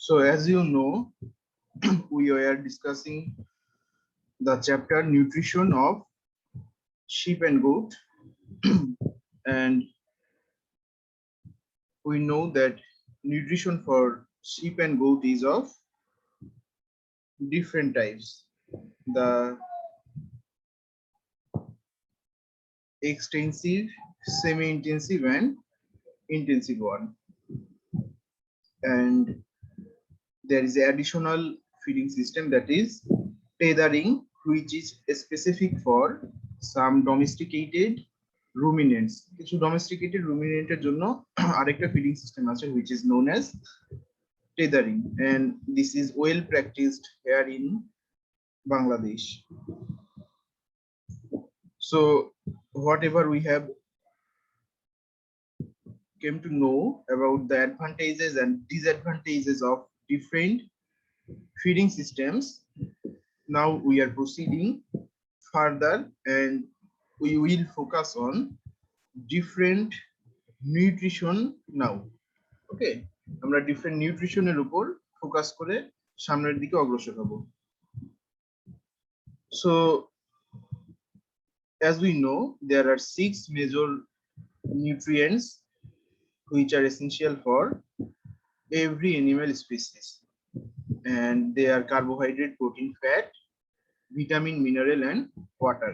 So as you know, we are discussing the chapter nutrition of sheep and goat, and we know that nutrition for sheep and goat is of different types. The extensive, semi-intensive, and intensive one. And there is an additional feeding system, that is tethering, which is specific for some domesticated ruminants. কিছু domesticated ruminant এর জন্য আরেকটা feeding system আছে, which is known as tethering, and this is well practiced here in Bangladesh. So whatever we have came to know about the advantages and disadvantages of different feeding systems, now we are proceeding further and we will focus on different nutrition now. Okay, আমরা different nutrition এর উপর focus করে সামনের দিকে অগ্রসর হব. So as we know, there are 6 major nutrients which are essential for every animal species, and they are carbohydrate, protein, fat, vitamin, mineral, and water.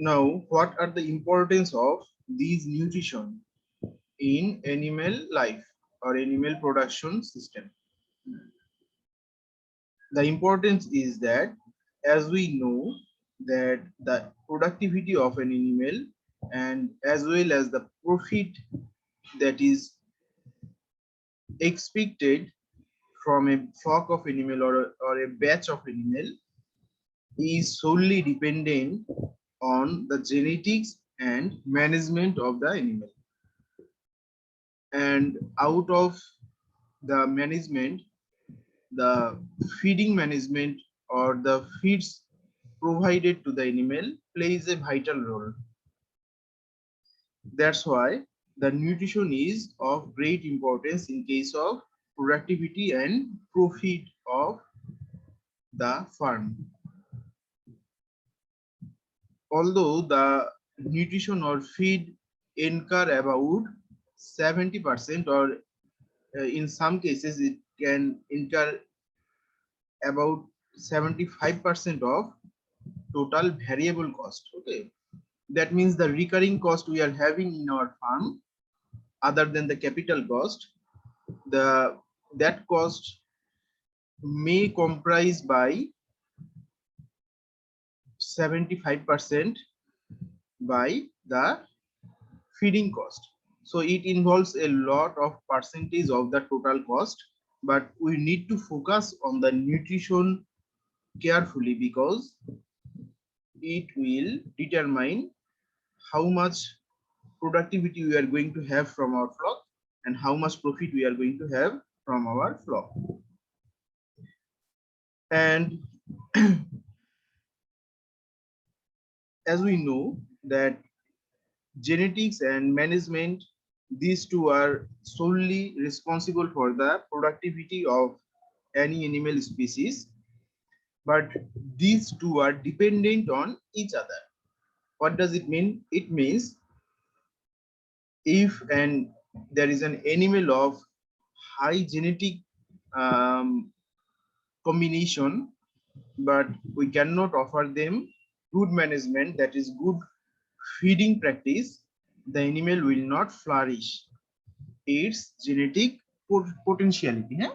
Now, what are the importance of these nutrition in animal life or animal production system? The importance is that, as we know, that the productivity of an animal and as well as the profit that is expected from a flock of animal or a batch of animal is solely dependent on the genetics and management of the animal. And out of the management, the feeding management or the feeds provided to the animal plays a vital role. That's why the nutrition is of great importance in case of productivity and profit of the farm. Although the nutrition or feed incur about 70%, or in some cases it can incur about 75% of total variable cost. Okay, that means the recurring cost we are having in our farm, other than the capital cost, that cost may comprise by 75% by the feeding cost. So it involves a lot of percentage of the total cost, but we need to focus on the nutrition carefully because it will determine how much productivity we are going to have from our flock and how much profit we are going to have from our flock. And as we know that genetics and management, these two are solely responsible for the productivity of any animal species, but these two are dependent on each other. What does it mean? It means if there is an animal of high genetic combination, but we cannot offer them good management, that is good feeding practice, the animal will not flourish its genetic potentiality. হ্যাঁ,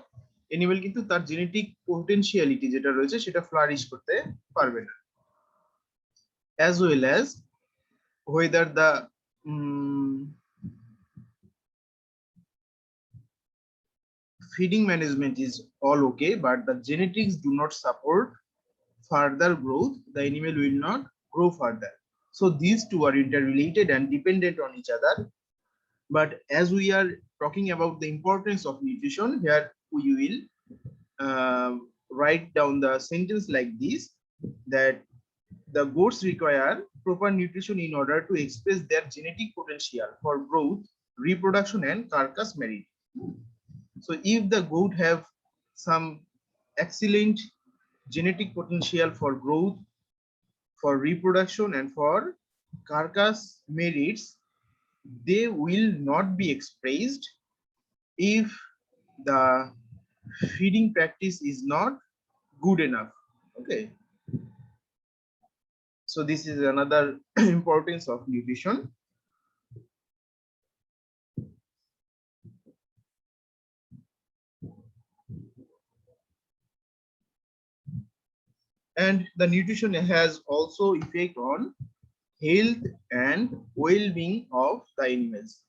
animal কিন্তু তার genetic potentiality যেটা রয়েছে সেটা flourish করতে পারবে না, as well as whether the feeding management is all okay, but the genetics do not support further growth, the animal will not grow further. So these two are interrelated and dependent on each other. But as we are talking about the importance of nutrition, here we will write down the sentence like this, that the goats require proper nutrition in order to express their genetic potential for growth reproduction and carcass merit. So if the goat have some excellent genetic potential for growth, for reproduction and for carcass merits, they will not be expressed if the feeding practice is not good enough. Okay, so this is another importance of nutrition. And the nutrition has also effect on health and well-being of the animals.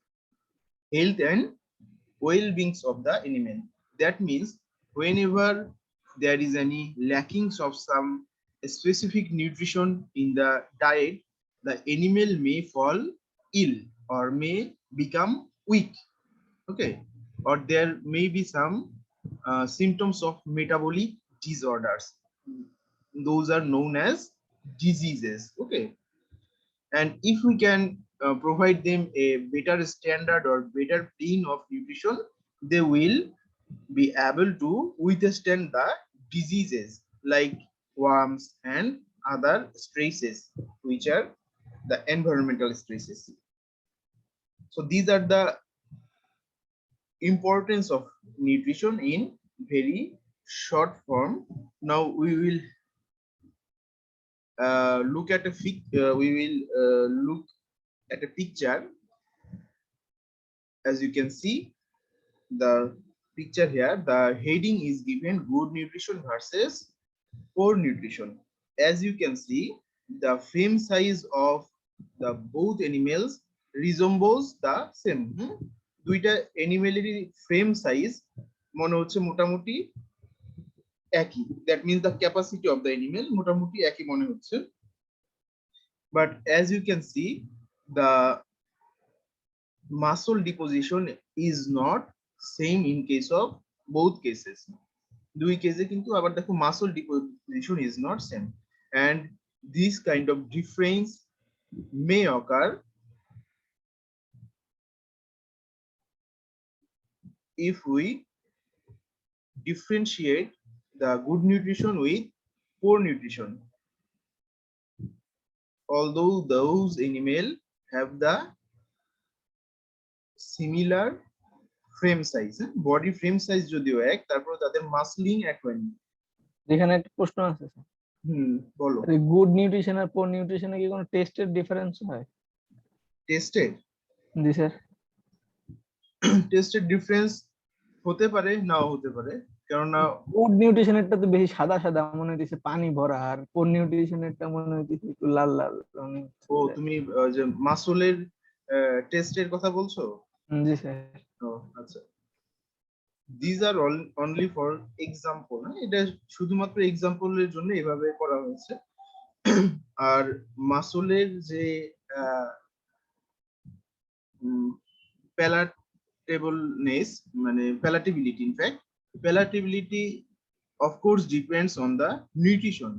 Health and well-beings of the animal. That means whenever there is any lackings of some specific nutrition in the diet, the animal may fall ill or may become weak. Okay, or there may be some symptoms of metabolic disorders. Those are known as diseases. Okay, and if we can provide them a better standard or better plan of nutrition, they will be able to withstand the diseases like worms and other stresses, which are the environmental stresses. So these are the importance of nutrition in very short form. Now we will look at a look at a picture. As you can see the picture here, the heading is given good nutrition versus poor nutrition. As you can see, the frame size of the both animals resembles the same. দুইটা অ্যানিমেলেরই frame size মনে হচ্ছে মোটামুটি একই, that means the capacity of the animal মোটামুটি একই মনে হচ্ছে, but as you can see the muscle deposition is not same in case of both cases. দুই কেসে কিন্তু আবার দেখো muscle deposition is not same, and this kind of difference may occur if we differentiate the good nutrition with poor nutrition. Although those animal have the similar frame size, body frame size যদিও এক, তারপর তাদের মাসলিং এক হয়নি। এখানে একটা প্রশ্ন আছে স্যার, বলো। গুড নিউট্রিশন আর পোর নিউট্রিশনে কি কোনো টেস্টের ডিফারেন্স হয়? টেস্টেড? জি স্যার। টেস্টেড ডিফারেন্স হতে পারে, নাও হতে পারে, কেননা গুড নিউট্রিশনেরটা তো বেশি সাদা সাদা মনে হইতেছে, পানি ভরা, আর পোর নিউট্রিশনেরটা মনে হইতেছে একটু লাল লাল। ও তুমি যে মাসলের টেস্টের কথা বলছো? জি স্যার। ও আচ্ছা, these are all only for example, এটা শুধুমাত্র এক্সাম্পলের জন্য এভাবে করা হয়েছে। আর মাসলের যে প্যালাটেবলনেস মানে palatability, in fact palatability of course depends on the nutrition.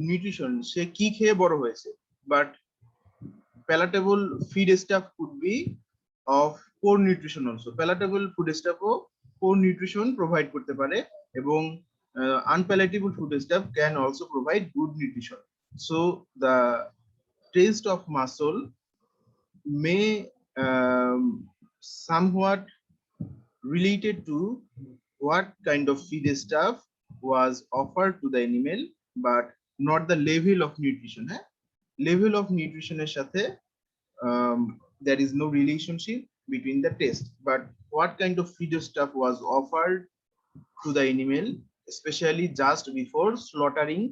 Nutrition সে কি খেয়ে বড় হয়েছে, but palatable feed stuff could be of poor nutrition also. Palatable food stuff O poor nutrition provide করতে পারে, এবং unpalatable food stuff can also provide good nutrition. So the taste of muscle may somewhat related to what kind of feed stuff was offered to the animal, but not the level of nutrition. Level of nutrition এর সাথে there is no relationship between the taste, but what kind of feed stuff was offered to the animal, especially just before slaughtering.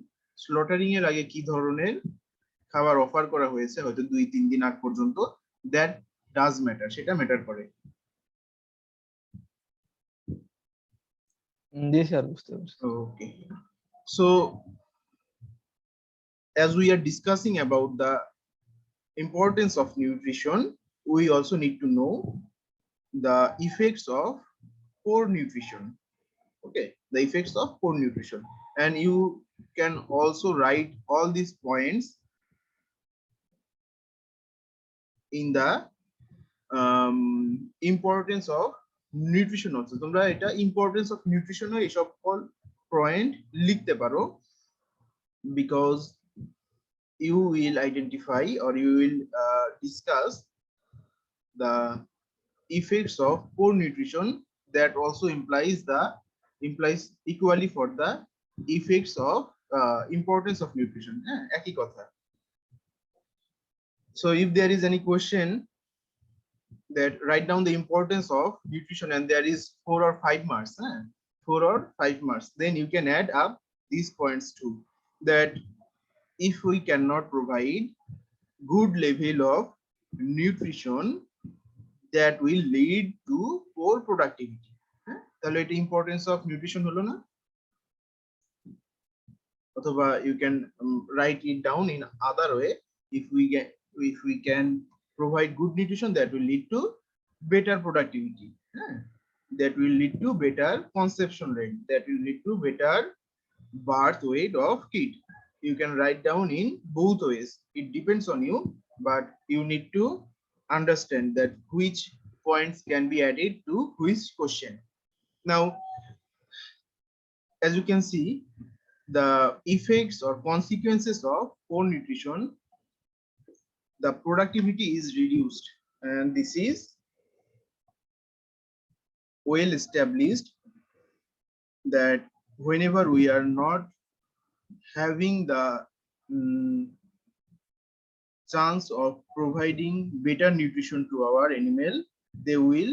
Slaughtering এর আগে কি ধরনের খাবার offer করা হয়েছে হয়তো 2-3 দিন আগ পর্যন্ত, that does matter, সেটা ম্যাটার করে। জি স্যার, বুঝতে পারছি। Okay, so as we are discussing about the importance of nutrition, we also need to know the effects of poor nutrition. Okay, the effects of poor nutrition, and you can also write all these points in the importance of nutrition also. তোমরা এটা importance of nutrition ও এই সকল point লিখতে পারো, because you will identify or you will discuss the effects of poor nutrition. That also implies equally for the effects of importance of nutrition. একই কথা. So if there is any question, that write down the importance of nutrition, and there is 4 or 5 marks, 4 or 5 marks, then you can add up these points too. That if we cannot provide good level of nutrition, that will lead to poor productivity. তাহলে এটা importance of nutrition হলো না? অথবা you can write it down in other way. If we can provide good nutrition, that will lead to better productivity. That will lead to better conception rate. That will lead to better birth weight of kid. You can write down in both ways. It depends on you, but you need to understand that which points can be added to which question. Now, as you can see, the effects or consequences of poor nutrition, the productivity is reduced, and this is well established, that whenever we are not having the chance of providing better nutrition to our animal, they will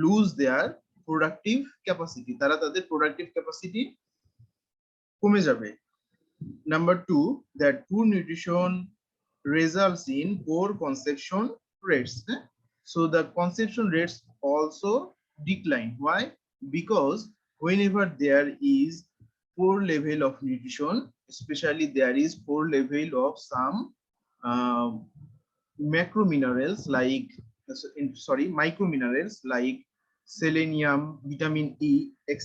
lose their productive capacity. তারা তাদের productive capacity কমে যাবে. Number 2, that poor nutrition results in poor conception rates. So the conception rates also decline. Why? Because whenever there is poor level of nutrition, especially there is poor level of some macro minerals like micro minerals like selenium, vitamin E, etc.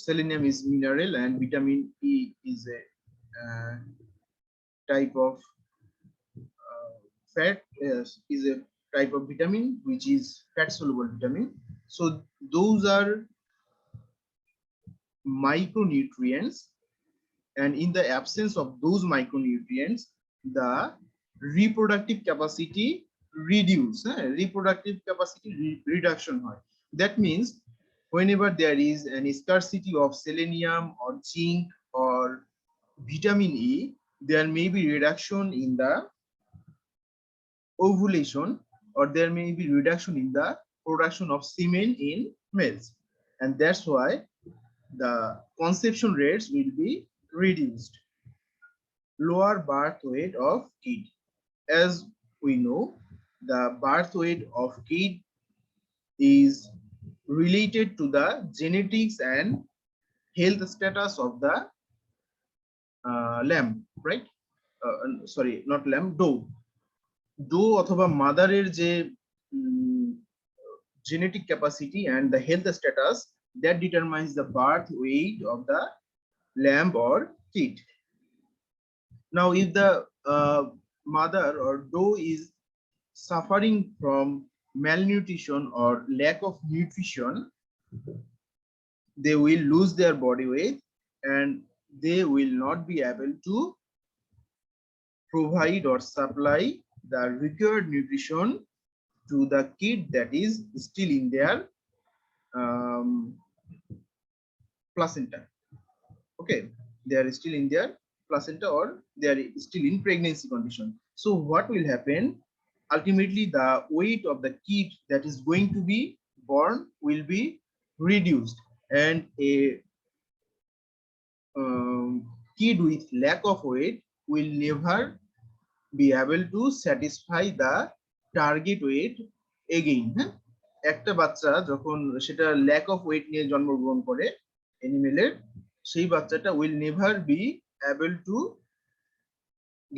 Selenium is mineral and vitamin E is a type of fat, is a type of vitamin which is fat soluble vitamin. So those are micronutrients, and in the absence of those micronutrients, the reproductive capacity reduction. That means whenever there is an scarcity of selenium or zinc or vitamin E, there may be reduction in the ovulation, or there may be reduction in the production of semen in males, and that's why the conception rates will be reduced. Lower birth weight of kid. As we know, the birth weight of kid is related to the genetics and health status of the lamb, right? Sorry, not lamb, doe অথবা মাদারের যে genetic capacity and the health status, that determines the birth weight of the lamb or kid. Now, if the mother or doe is suffering from malnutrition or lack of nutrition, they will lose their body weight and they will not be able to provide or supply the required nutrition to the kid that is still in their placenta. Okay, they are still in their placenta, or they are still in pregnancy condition. So what will happen? Ultimately, the weight of the kid that is going to be born will be reduced, and a kid with lack of weight will never be able to satisfy the target weight again. একটা বাচ্চা যখন সেটা lack of weight নিয়ে জন্মগ্রহণ করে অ্যানিমেলের, সেই বাচ্চাটা will never be able to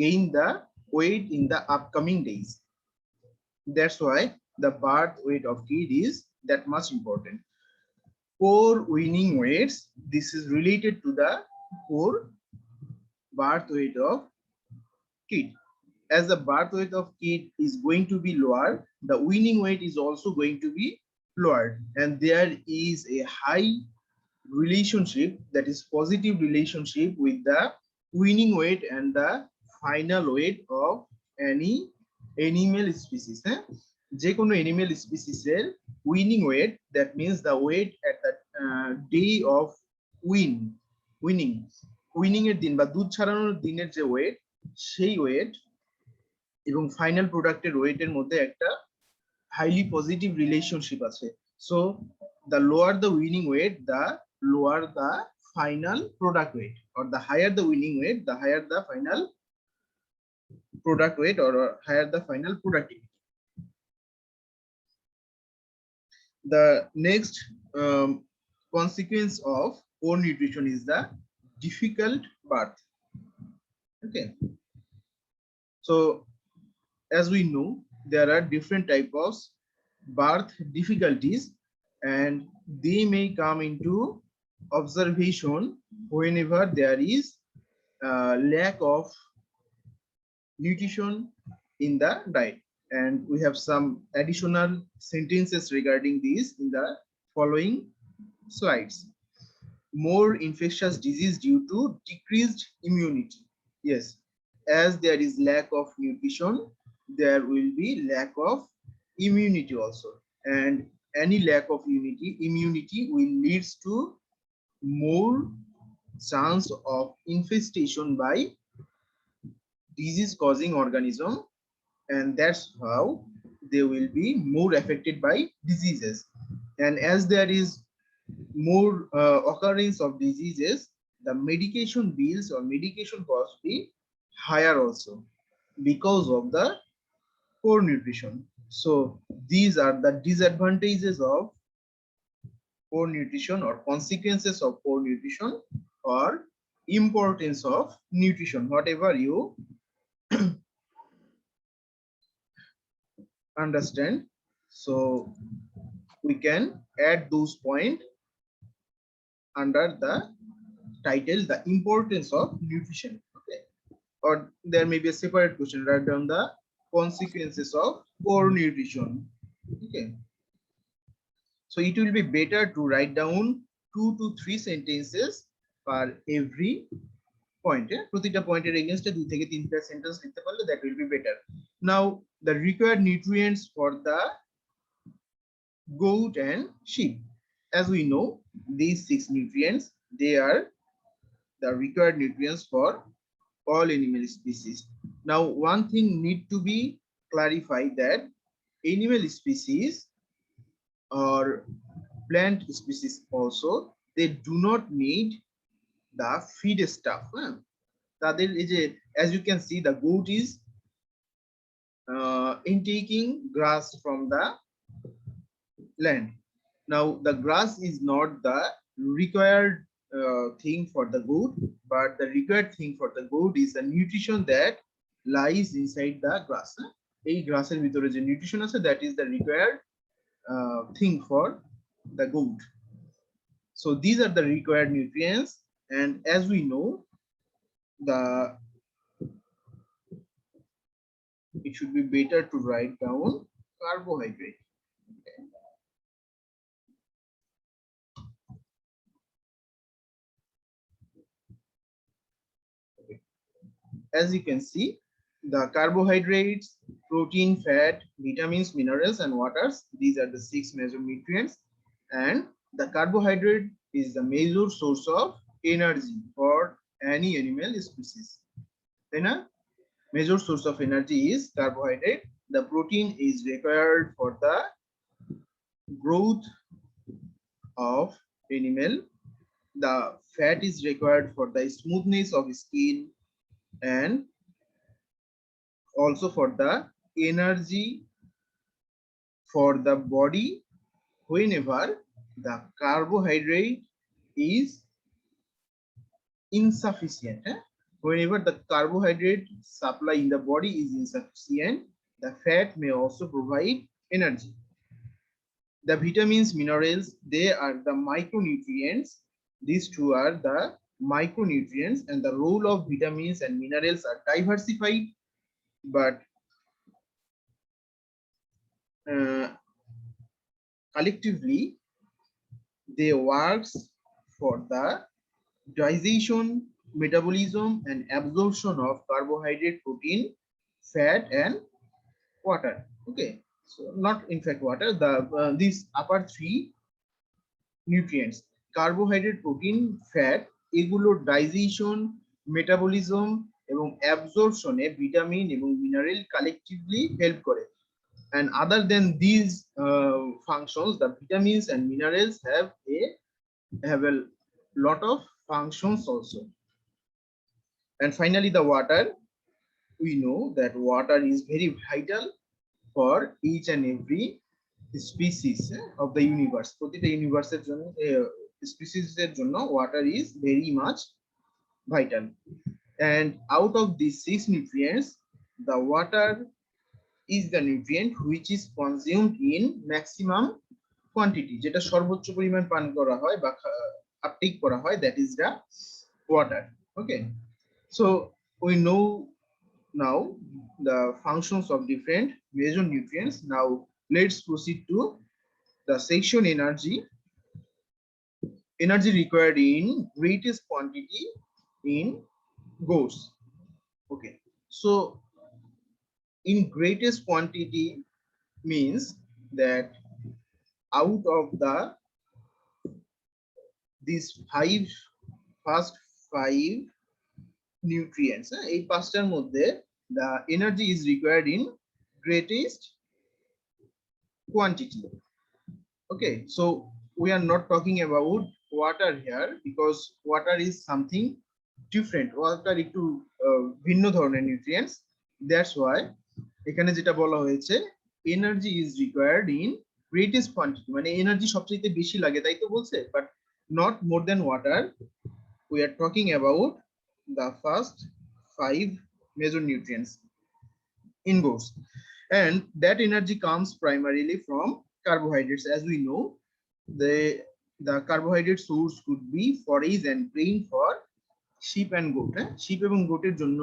gain the weight in the upcoming days. That's why the birth weight of kid is that much important. Poor weaning weights, this is related to the poor birth weight of kid. As the birth weight of kid is going to be lower, the weaning weight is also going to be lowered, and there is a high relationship, that is positive relationship, with the weaning weight and the final weight of any animal species. যে কোনো animal species এর weaning weight, that means the weight at the day of weaning weaning এর দিন বা দুধ ছাড়ানোর দিনের যে ওয়েট, সেই ওয়েট এবং ফাইনাল প্রোডাক্টের ওয়েটের মধ্যে একটা হাইলি পজিটিভ রিলেশনশিপ আছে। So the lower the winning weight, the lower the final product weight, or the higher the winning weight, the higher the final product weight, or higher the final productivity. The next consequence of poor nutrition is the difficult birth. Okay, so as we know, there are different types of birth difficulties, and they may come into observation whenever there is lack of nutrition in the diet. And we have some additional sentences regarding this in the following slides. More infectious disease due to decreased immunity. Yes, as there is lack of nutrition, there will be lack of immunity also, and any lack of immunity will leads to more chance of infestation by disease causing organism, and that's how they will be more affected by diseases. And as there is more occurrence of diseases, the medication bills or medication costs be higher also because of the poor nutrition. So these are the disadvantages of poor nutrition, or consequences of poor nutrition, or importance of nutrition, whatever you understand. So we can add those points under the title, the importance of nutrition. Okay, or there may be a separate question, write down the consequences of poor nutrition. Okay, so it will be better to write down 2 to 3 sentences per every point. প্রতিটা পয়েন্টের এগেইনস্টে 2 থেকে 3টা sentence লিখতে পারলে that will be better. Now the required nutrients for the goat and sheep. As we know, these 6 nutrients, they are the required nutrients for all animal species. Now one thing need to be clarified, that animal species or plant species also, they do not need the feed stuff. তাদের এই যে, as you can see, the goat is intaking grass from the land. Now the grass is not the required thing for the goat, but the required thing for the goat is the nutrition that lies inside the grass. এই গ্রাসের ভিতরে যে nutrition আছে, that is the required thing for the goat. So these are the required nutrients, and as we know, it should be better to write down carbohydrate. Okay. As you can see, the carbohydrates, protein, fat, vitamins, minerals, and waters, these are the 6 major nutrients, and the carbohydrate is the major source of energy for any animal species. Then major source of energy is carbohydrate. The protein is required for the growth of animal. The fat is required for the smoothness of skin, and also for the energy for the body whenever the carbohydrate is insufficient. Whenever the carbohydrate supply in the body is insufficient, the fat may also provide energy. The vitamins, minerals, they are the micronutrients. These two are the micronutrients, and the role of vitamins and minerals are diversified, but collectively they works for the digestion, metabolism, and absorption of carbohydrate, protein, fat, and water. Okay, so not in fact water. These upper three nutrients, carbohydrate, protein, fat, এগুলোর digestion, metabolism এবং অ্যাবজর্পশনে vitamin এবং mineral collectively help করে। And other than these functions, the vitamins and minerals have a lot of functions also. And finally, the water. We know that water is very vital for each and every species of the universe. প্রতিটা ইউনিভার্সের জন্য species এর জন্য water is very much vital. And out of these 6 nutrients, the water is the nutrient which is consumed in maximum quantity, যেটা সর্বোচ্চ পরিমাণ পান করা হয় বা আপটেক করা হয়, that is the water. Okay, so we know now the functions of different major nutrients. Now let's proceed to the section energy. Energy required in greatest quantity in GOES. Okay, so in greatest quantity means that out of these first five nutrients, এই পাঁচটার মধ্যে the energy is required in greatest quantity. Okay, so we are not talking about water here because water is something different. Water একটু ভিন্ন ধরনের nutrients. That's why এখানে যেটা বলা হয়েছে energy is required in greatest quantity, মানে energy সবচেয়ে বেশি লাগে তাই তো বলছে, but not more than water. We are talking about the first 5 major nutrients in GOES, and that energy comes primarily from carbohydrates. As we know, the carbohydrate source could be forage and grain for sheep and goat. Sheep এবং গোটের জন্য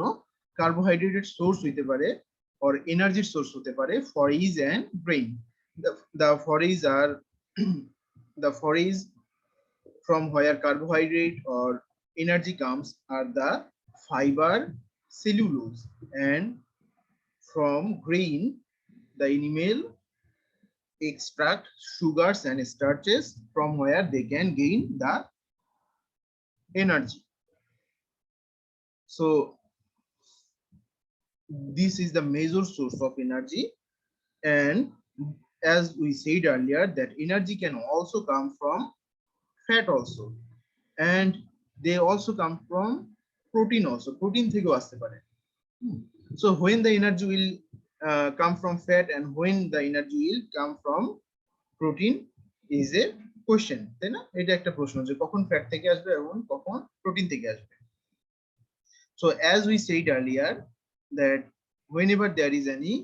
carbohydrate source হইতে পারে or energy source হতে পারে forage and grain. The forage are the forage from where carbohydrate or energy comes are the fiber, cellulose, and from grain the animal extract sugars and starches from where they can gain the energy. So this is the major source of energy, and as we said earlier that energy can also come from fat also, and they also come from protein also. Protein থেকেও আসতে পারে. So when the energy will come from fat and when the energy will come from protein is a question, তাই না? এটা একটা প্রশ্ন যে কখন ফ্যাট থেকে আসবে এবং কখন প্রোটিন থেকে আসবে. So as we said earlier that whenever there is any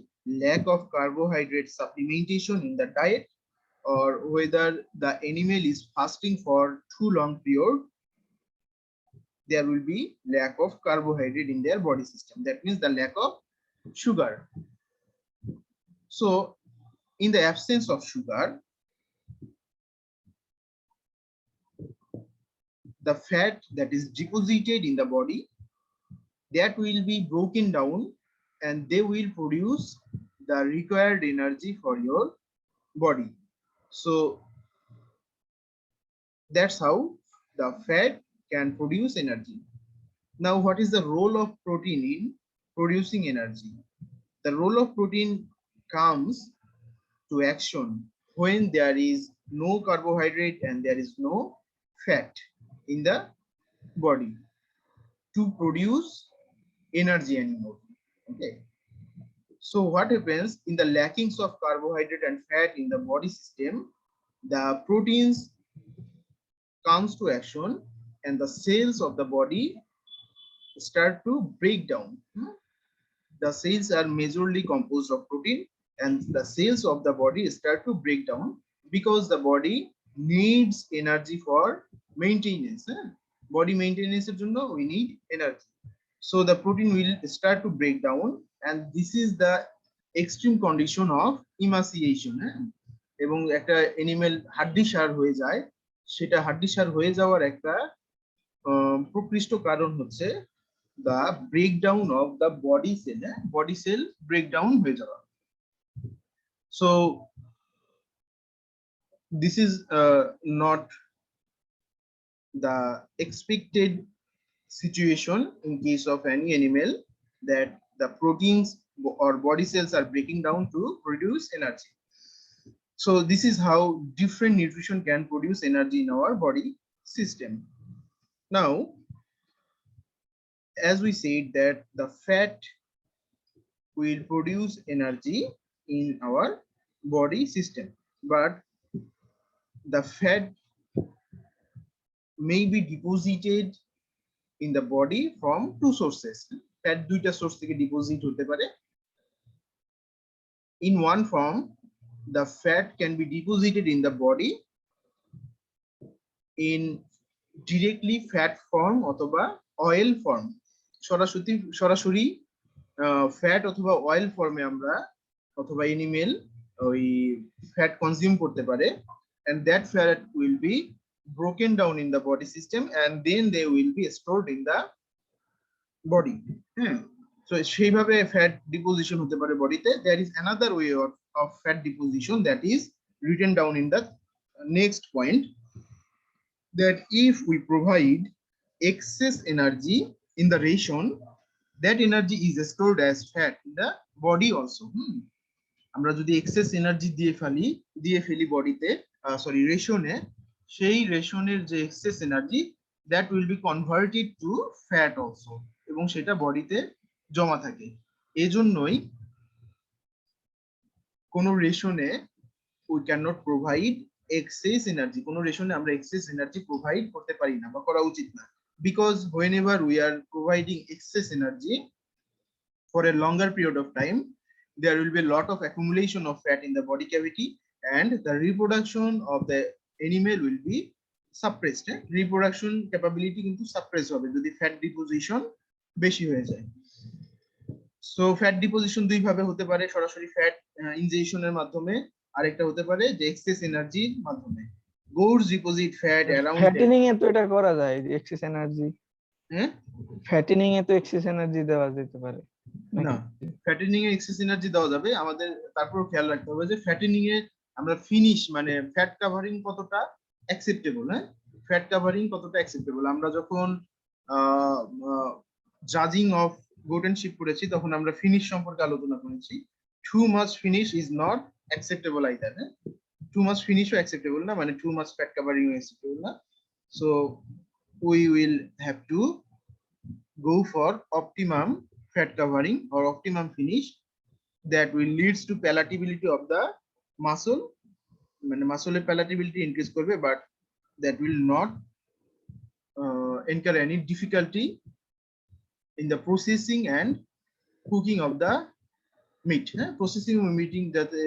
lack of carbohydrate supplementation in the diet, or whether the animal is fasting for too long period, there will be lack of carbohydrate in their body system. That means the lack of sugar. So in the absence of sugar, the fat that is deposited in the body, that will be broken down and they will produce the required energy for your body. So that's how the fat can produce energy. Now, what is the role of protein in producing energy? The role of protein comes to action when there is no carbohydrate and there is no fat in the body to produce energy anymore. Okay, so what happens in the lackings of carbohydrate and fat in the body system, the proteins comes to action and the cells of the body start to break down. The cells are majorly composed of protein and the cells of the body start to break down because the body needs energy for maintenance. body maintenance এর জন্য we need energy. So the protein will start to break down, and this is the extreme condition of emaciation. এবং একটা animal হাড্ডিসার হয়ে যায়, সেটা হাড্ডিসার হয়ে যাওয়ার একটা প্রকৃষ্ট কারণ হচ্ছে the breakdown of the body cell breakdown হয়ে যাওয়া. So this is not the expected situation in case of any animal, that the proteins or body cells are breaking down to produce energy. So this is how different nutrition can produce energy in our body system. Now, as we said that the fat will produce energy in our body system, but the fat may be deposited in the body from two sources. Fat দুইটা source থেকে deposit হতে পারে. In one form, the fat can be deposited in the body in directly fat form অথবা oil form. সরাসরি fat অথবা oil ফর্মে আমরা অথবা এনিমেল ওই ফ্যাট কনজিউম করতে পারে, and that fat will be broken down in the body system, and then they will be stored in the body. So সেইভাবে ফ্যাট ডিপোজিশন হতে পারে বডিতে. There is another way of fat deposition that is written down in the next point, that if we provide excess energy in the ration, that energy is stored as fat in the body also. আমরা যদি access energy দিয়ে ফেলি বডিতে, sorry রেশনে, সেই রেশনের যে excess energy, that will be converted to fat also, এবং সেটা বডিতে জমা থাকে. এজন্যই কোন রেশনে we cannot provide excess energy, কোন রেশনে আমরা এক্সেস এনার্জি প্রোভাইড করতে পারি না বা করা উচিত না, because whenever we are providing excess energy for a longer period of time, there will be a lot of accumulation of fat in the body cavity, and the reproduction of the animal will be suppressed. Reproduction capability কিন্তু suppressed হবে যদি fat deposition বেশি হয়ে যায়. So fat deposition দুই ভাবে হতে পারে, সরাসরি fat ingestion এর মাধ্যমে, আরেকটা হতে পারে যে excess energy এর মাধ্যমে. Goats deposit fat around fattening এ তো এটা করা যায়, এক্সেস এনার্জি, হ্যাঁ ফ্যাটেনিং এ তো এক্সেস এনার্জি দেওয়া যেতে পারে না, ফ্যাটেনিং এ এক্সেস এনার্জি দেওয়া যাবে, আমাদের তারপর খেয়াল রাখতে হবে যে ফ্যাটেনিং এ আমরা ফিনিশ মানে ফ্যাট কাভারিং কতটা অ্যাকসেপ্টেবল. ফ্যাট কাভারিং কতটা অ্যাকসেপ্টেবল, আমরা যখন জাজিং অফ গোট এন্ড শিপ করেছি তখন আমরা ফিনিশ সম্পর্কে আলোচনা করেছি. Too much finish is not acceptable either. Too much ফিনিশও অ্যাকসেপ্টেবল না, মানে too much fat covering acceptable না. So we will have to go for optimum fat covering or optimum finish that will leads to palatability of the muscle, মানে muscle palatability increase করবে, but that will not incur any difficulty in the processing and cooking of the meat. Processing meeting যাতে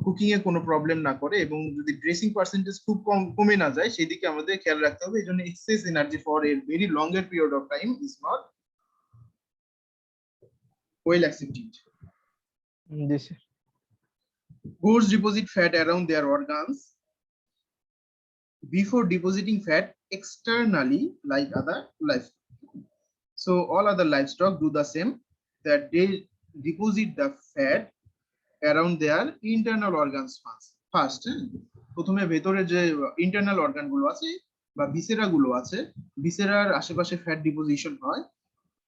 cooking এ কোনো problem না করে এবং যদি dressing percentage খুব কমে না যায় সেদিকে আমাদের খেয়াল রাখতে হবে. এই জন্য excess energy for a very longer period of time is not well accepted. জি sir. Goats deposit fat around their organs before depositing fat externally like other livestock. So all other livestock do the same, that they deposit the fat around their internal organs first. প্রথমে ভেতরে যে internal organ গুলো আছে বা viscera গুলো আছে, ভিসেরার আশেপাশে fat deposition হয়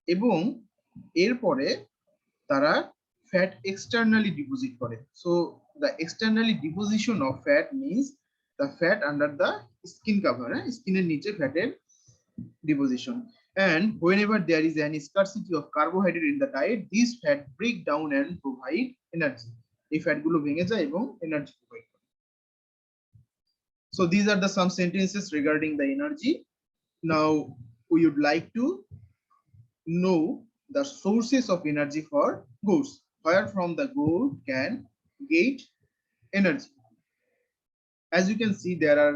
এবং এরপরে তারা ফ্যাট এক্সটার্নালি ডিপোজিট করে. So the externally deposition of fat means the fat under the skin cover, স্কিনের নিচে ফ্যাটের deposition. And whenever there is any scarcity of carbohydrate in the diet, these fat break down and provide energy. এই fat গুলো ভেঙে যায় এবং energy provide করে. So these are the some sentences regarding the energy. Now we would like to know the sources of energy for goats, where from the goat can get energy. As you can see, there are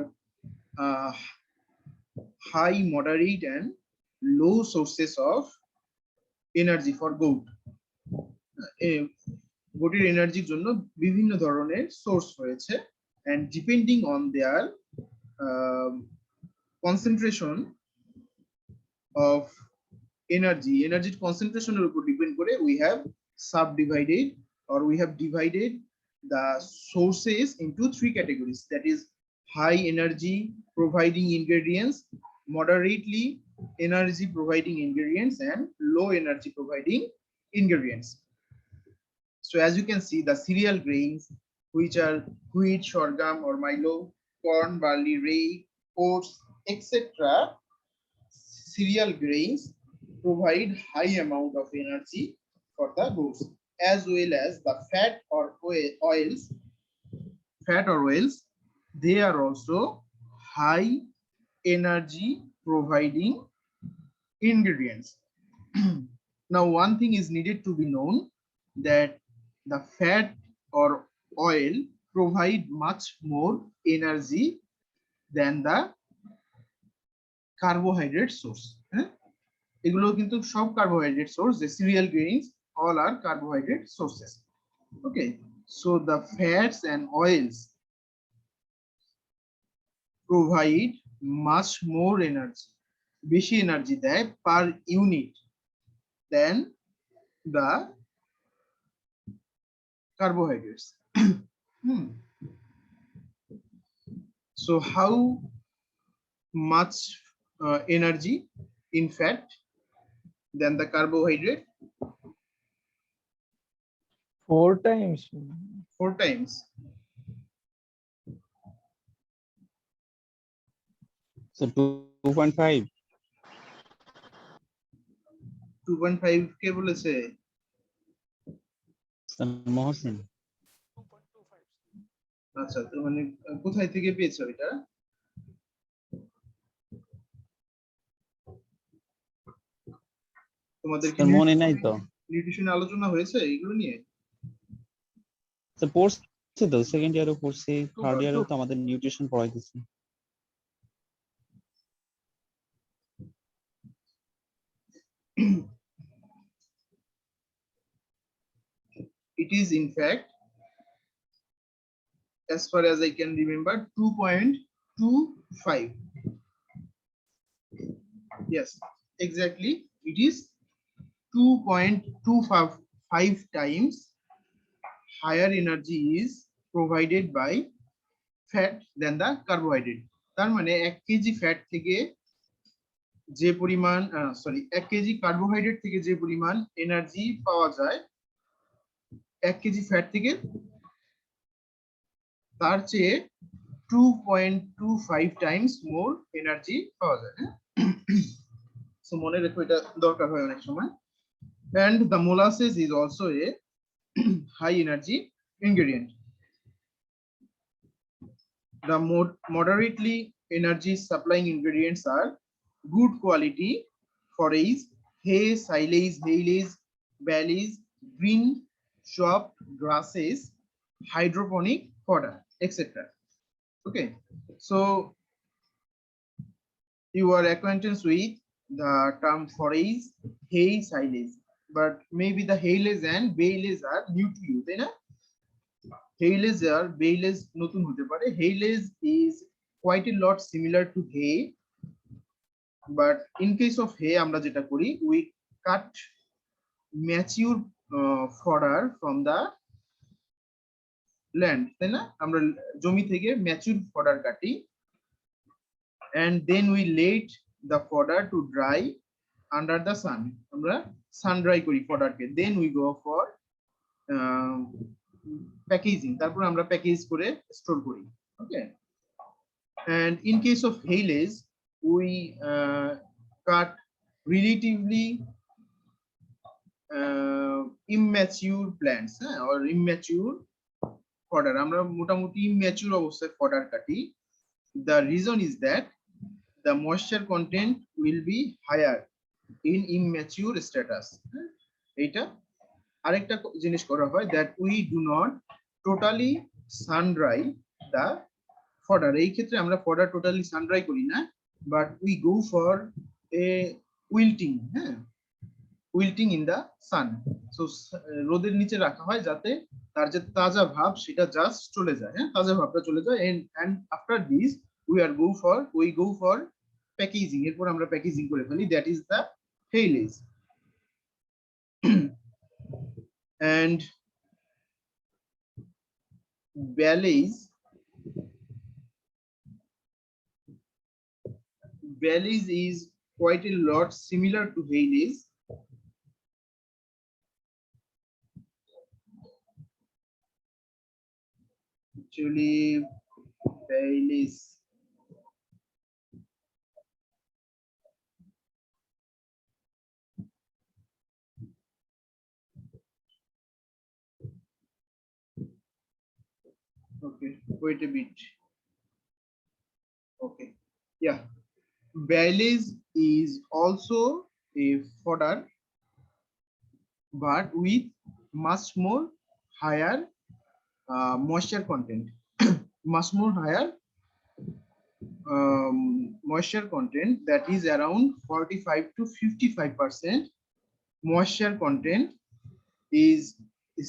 high, moderate, and low sources of energy for goat. গোটের এনার্জির জন্য বিভিন্ন ধরনের source রয়েছে, and depending on their concentration of energy concentration এর উপর depend করে we have subdivided or we have divided the sources into three categories, that is high energy providing ingredients, moderately energy providing ingredients, and low energy providing ingredients. So as you can see, the cereal grains, which are wheat, sorghum or milo, corn, barley, rye, oats, etc., cereal grains provide high amount of energy for the goats, as well as the fat or oils, they are also high energy providing ingredients. Now one thing is needed to be known, that the fat or oil provide much more energy than the carbohydrate source. এগুলো কিন্তু সব carbohydrate source, the cereal grains all are carbohydrate sources. Okay, so the fats and oils provide much more energy, বেশি energy দেয় per unit than the carbohydrates. So how much energy in fat than the carbohydrate? 4 times. 4 times. So 2.5. 2.5 কে বলেছে? মহসিন। আচ্ছা, তো মানে কোথায় থেকে পেয়েছো এটা? তোমাদের কি মনে নাই তো? নিউট্রিশনে আলোচনা হয়েছে এগুলো নিয়ে? তো পড়ছি তো, সেকেন্ড ইয়ারে পড়ছি, থার্ড ইয়ারে তো আমাদের nutrition পড়াইতেছে। It is in fact, as far as I can remember, 2.25. Yes, exactly. It is 2.25 times higher energy is provided by fat than the carbohydrate. তার মানে 1 কেজি ফ্যাট থেকে যে পরিমাণ 1 কেজি কার্বোহাইড্রেট থেকে যে পরিমাণ এনার্জি পাওয়া যায় 1 কেজি ফ্যাট থেকে, তার চেয়ে 2.25 টাইমস মোর এনার্জি পাওয়া যায়। সো মনে রেখো, এটা দরকার হয় অনেক সময়। And the molasses is also a high energy ingredient. The moderately energy supplying ingredients are good quality forage, hay, silage, haylage, valleys, green chopped grasses, hydroponic fodder, etc. Okay, so you are acquainted with the term forage, hay, silage, but maybe the haylage and baylage are new to you, তাই না? Haylage or baylage নতুন হতে পারে। Haylage is quite a lot similar to hay, but in case of hay আমরা যেটা করি, we cut mature fodder from the land, তাই না? আমরা জমি থেকে mature fodder কাটি, and then we let the fodder to dry under the sun. আমরা sun dry করি fodder K, then we go for packaging, তারপর আমরা প্যাকেজ করে স্টোর করি। Okay, and in case of haylage we cut relatively immature plants or immature fodder, আমরা মোটামুটি immature অবস্থায় fodder কাটি। The reason is that the moisture content will be higher in immature status. এটা আরেকটা জিনিস করা হয়, that we do not totally sun dry the fodder. এই ক্ষেত্রে আমরা fodder totally sun dry করি না, but we go for a wilting, wilting in the sun. So রোদের নিচে রাখা হয় যাতে তার যে তাজা ভাব সেটা জাস্ট চলে যায়, তাজা ভাবটা চলে যায়, and after this we go for packaging, এরপর আমরা প্যাকেজিং করে ফেলি, that is the haylage. And Baileys is quite a lot similar to haylage. Actually, Baileys okay, wait a bit. Okay, yeah, Baileys is also a fodder, but with much more higher moisture content. Much more higher moisture content, that is around 45 to 55% moisture content is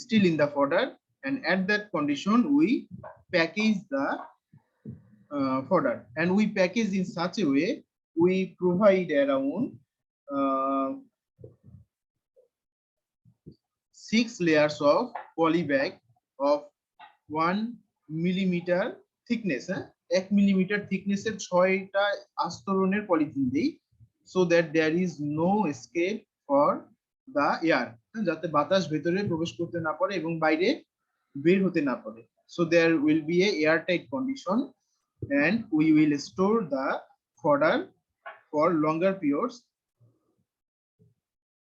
still in the fodder, and at that condition we package the fodder, and we package in such a way we provide around 6 layers of poly bag of 1 millimeter thickness, 1 millimeter thickness এর 6টা আস্তরণের polythene দেই, so that there is no escape for the air, যাতে বাতাস ভেতরে প্রবেশ করতে না পারে এবং বাইরে বের হতে না পারে. So there will be a airtight condition, and we will store the fodder for longer periods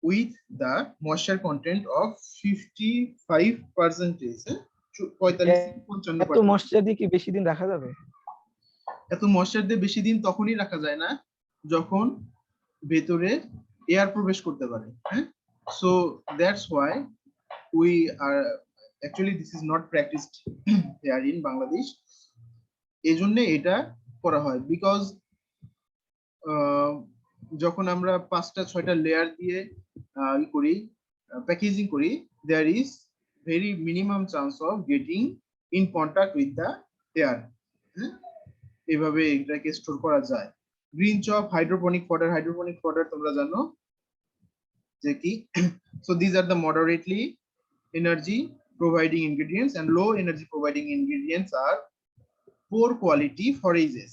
with the moisture content of 55%. এত ময়েশ্চার দিয়ে কি বেশি দিন রাখা যাবে? এত ময়েশ্চার দিয়ে বেশি দিন তখনই রাখা যায় না যখন ভেতরে এয়ার প্রবেশ করতে পারে, so that's why we are actually, this is not practiced here in Bangladesh. এজন্য এটা করা হয় বিকজ যখন আমরা 5টা 6টা লেয়ার দিয়ে করি প্যাকেজিং করি, there is very minimum chance of getting in contact with the air. এভাবে এটাকে স্টোর করা যায়. গ্রিন চপ, হাইড্রোপনিক ফডার তোমরা জানো যে কি. So these are the moderately energy providing ingredients, and low energy providing ingredients are poor quality forages.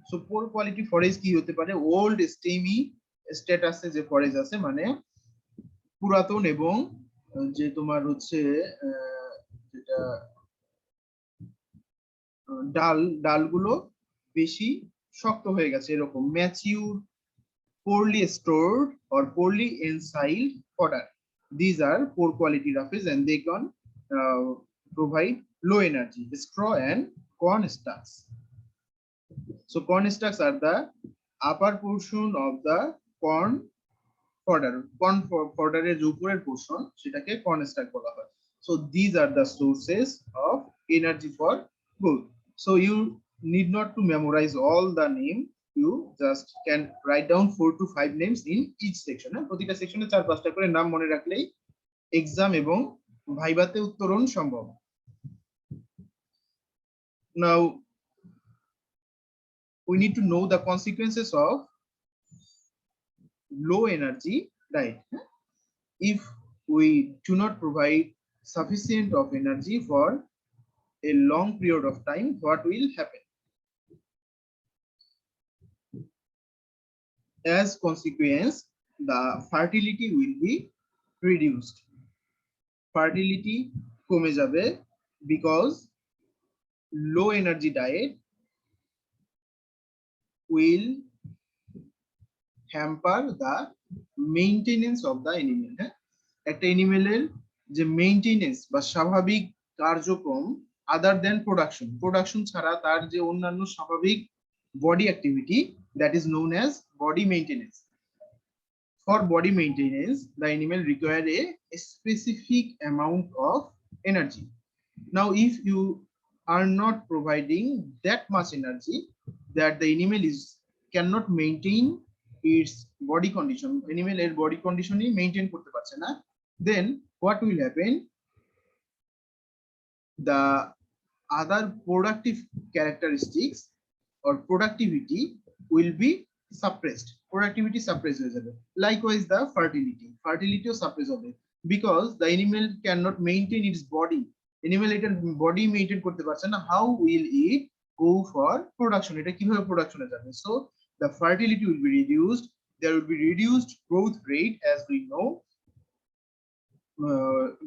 So poor quality forage কি হতে পারে? old stemmy স্ট্যাটাসে যে ফরেজ আছে, মানে পুরাতন এবং যে তোমার হচ্ছে যেটা ডালগুলো বেশি শক্ত হয়ে গেছে, এরকম mature, poorly stored or poorly ensiled fodder. These are poor quality roughage, and they can provide low energy. Straw and corn stalks. So corn stalks are the upper portion of the corn fodder. Corn fodder এর উপরের portion, সেটাকে corn stalk বলা হয়. So these are the sources of energy for growth. So you need not to memorize all the name, you just can write down 4 to 5 names in each section. প্রতিটা সেকশনে 4-5টা করে নাম মনে রাখলেই exam এবং ভাইভাতে উত্তরণ সম্ভব. Now we need to know the consequences of low energy diet. If we do not provide sufficient of energy for a long period of time, what will happen? As consequence, the fertility will be reduced. Fertility কমে যাবে because low energy diet will hamper the maintenance of the animal. একটা অ্যানিমেলের যে maintenance বা স্বাভাবিক কার্যক্রম আদার দেন production ছাড়া তার যে অন্যান্য স্বাভাবিক body activity, that is known as body maintenance. For body maintenance, the animal require a specific amount of energy. Now if you are not providing that much energy that the animal is cannot maintain its body condition, animal এর body condition ই maintain করতে পারছে না, then what will happen, the other productive characteristics or productivity will be suppressed, productivity suppressed হয়ে যাবে, likewise the fertility O suppress হবে, because the animal cannot maintain its body, animal এটার body maintain করতে পারছে না, how will it go for production, এটা কিভাবে প্রোডাকশনে যাবে, so the fertility will be reduced, there will be reduced growth rate as we know,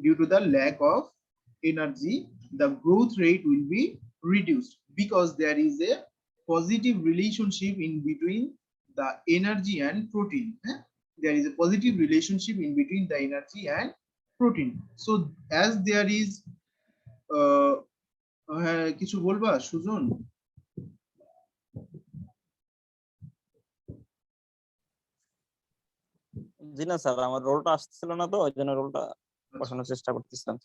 due to the lack of energy the growth rate will be reduced, because there is a positive relationship in between the energy and protein, there is a positive relationship in between the energy and protein, so as there is কিছু বলবা সুজন? জি না sir, আমার রোলটা আসছিল না, তো ওই জন্য রোলটা বসানোর চেষ্টা করতেছিলাম।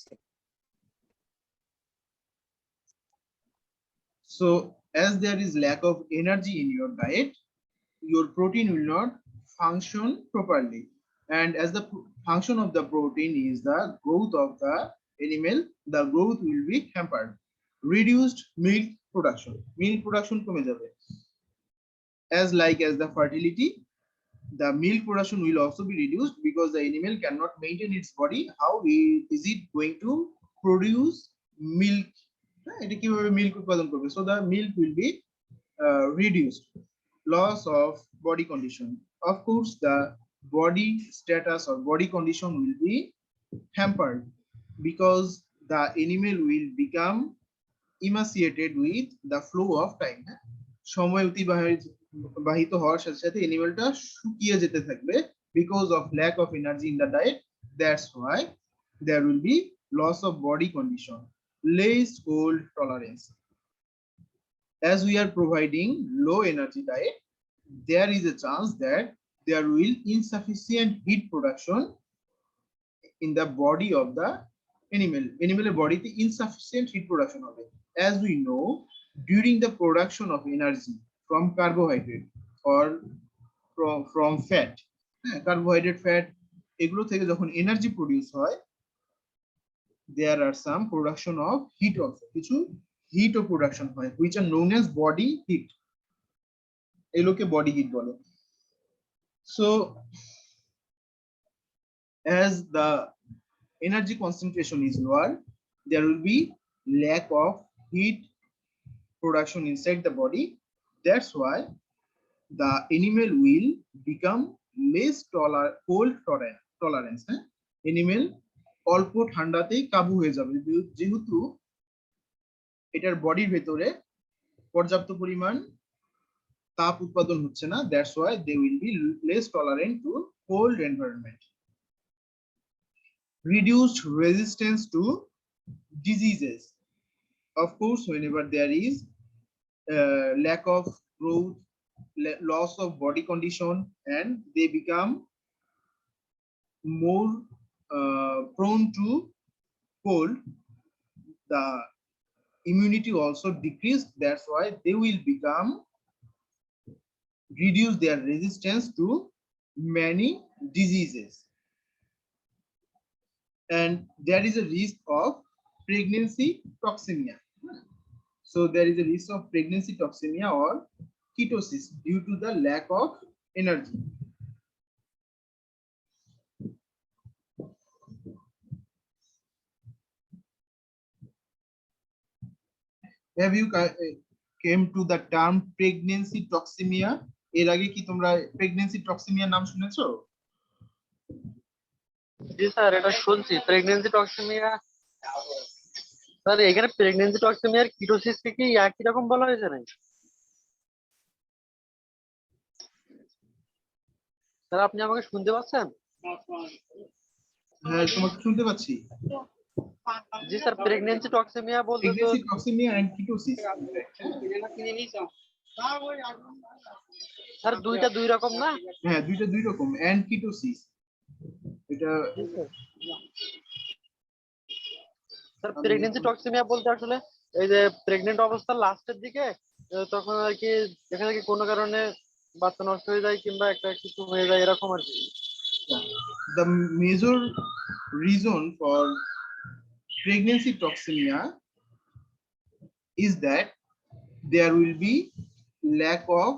So as there is lack of energy in your diet, your protein will not function properly, and as the function of the protein is the growth of the animal, the growth will be hampered, reduced milk production কমে যাবে, as the fertility, the milk production will also be reduced, because the animal cannot maintain its body, how is it going to produce milk, এটা কিভাবে milk উৎপাদন করবে, so the milk will be reduced, loss of body condition, of course the body status or body condition will be hampered, because the animal will become emaciated with the flow of time, সময় অতিবাহিত হওয়ার সাথে সাথে অ্যানিমালটা শুকিয়ে যেতে থাকবে, because of lack of energy in the diet, that's why there will be loss of body condition, less cold tolerance, as we are providing low energy diet, there is a chance that there will insufficient heat production in the body of the animal body তে insufficient heat production হবে, as we know during the production of energy from carbohydrate or from fat, carbohydrate fat এগুলো থেকে যখন energy produce হয়, there are some production of heat also, কিছু hit ও production হয়, which are known as body heat, এগুলোকে body heat বলে, so as the energy concentration is lower, there will be lack of heat production inside the body, that's why the animal will become less cold tolerance, animal অল্প ঠান্ডাতেই কাবু হয়ে যাবে, যেহেতু এটার বডির ভেতরে পর্যাপ্ত পরিমাণ তাপ উৎপাদন হচ্ছে না, that's why they will be less tolerant to cold environment, reduced resistance to diseases, of course whenever there is lack of growth, loss of body condition, and they become more prone to cold, the immunity also decreased, that's why they will become reduce their resistance to many diseases, and there is a risk of pregnancy toxemia, so there is a risk of pregnancy toxemia or ketosis due to the lack of energy. Have you came to the term pregnancy toxemia? এর আগে কি তোমরা pregnancy toxemia নাম শুনেছো? জি sir, এটা শুনছি pregnancy toxaemia. Sir এখানে pregnancy টক্সিমিয়ার ketosis কি একই রকম বলা হয়েছে নাকি? স্যার আপনি আমাকে শুনতে পাচ্ছেন? হ্যাঁ তোমাকে শুনতে পাচ্ছি। জি স্যার, প্রেগন্যান্সি টক্সিমিয়া বলতে তো pregnancy toxemia and ketosis, sir দুইটা দুই রকম না? হ্যাঁ দুইটা দুই রকম, and ketosis এটা স্যার প্রেগন্যান্সি টক্সিমিয়া বলতে আসলে এই যে প্রেগন্যান্ট অবস্থার লাস্টের দিকে তখন আর কি দেখা যায় কোনো কারণে বাচ্চা নষ্ট হয়ে যায় কিংবা একটা কিছু হয়ে যায় এরকম আর কি। The major reason for pregnancy toxemia is that there will be lack of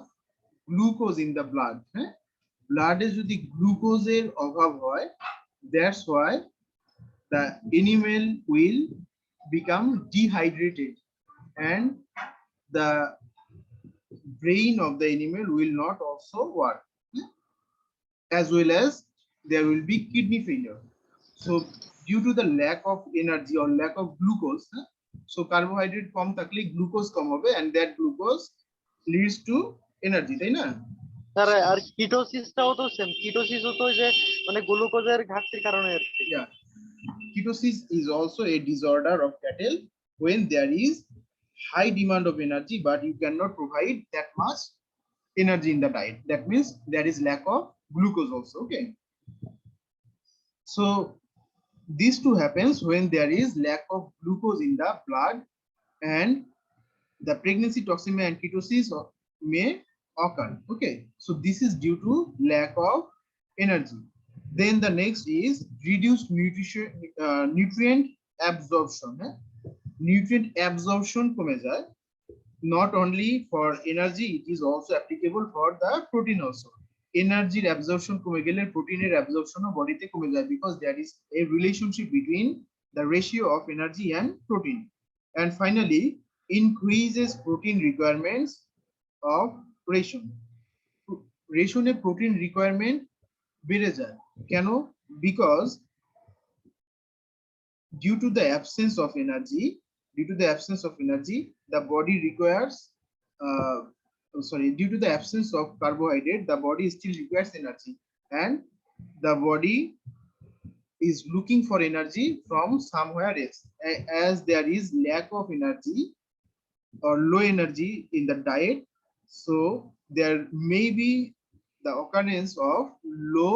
glucose in the blood. Blood is যদি গ্লুকোজের অভাব হয়, that's why the animal will become dehydrated and the brain of the animal will not also work, as well as there will be kidney failure. So due to the lack of energy or lack of glucose, so carbohydrate কম থাকলে glucose কম হবে and that glucose leads to energy, তাই না? Sir আর কিটোসিসটাও তো same, কিটোসিসও তো ওই যে মানে গ্লুকোজের ঘাটতির কারণে আর কি। Yeah, ketosis is also a disorder of cattle when there is high demand of energy but you cannot provide that much energy in the diet. That means there is lack of glucose also. Okay, so these two happens when there is lack of glucose in the blood and the pregnancy toxemia and ketosis may occur. Okay, so this is due to lack of energy. Then the next is reduced nutrient absorption. Nutrient absorption কমে যায়. Not only for energy, it is also applicable for the protein also. Energy absorption কমে গেলে প্রোটিনের absorption ও বডিতে কমে যায় because there is a relationship between the ratio of energy and protein. And finally, increases protein requirements of ration. Ration A protein requirement বেড়ে যায় কেন? Because due to the absence of energy, the body requires due to the absence of carbohydrate, the body still requires energy and the body is looking for energy from somewhere else. As there is lack of energy or low energy in the diet, so there may be the occurrence of low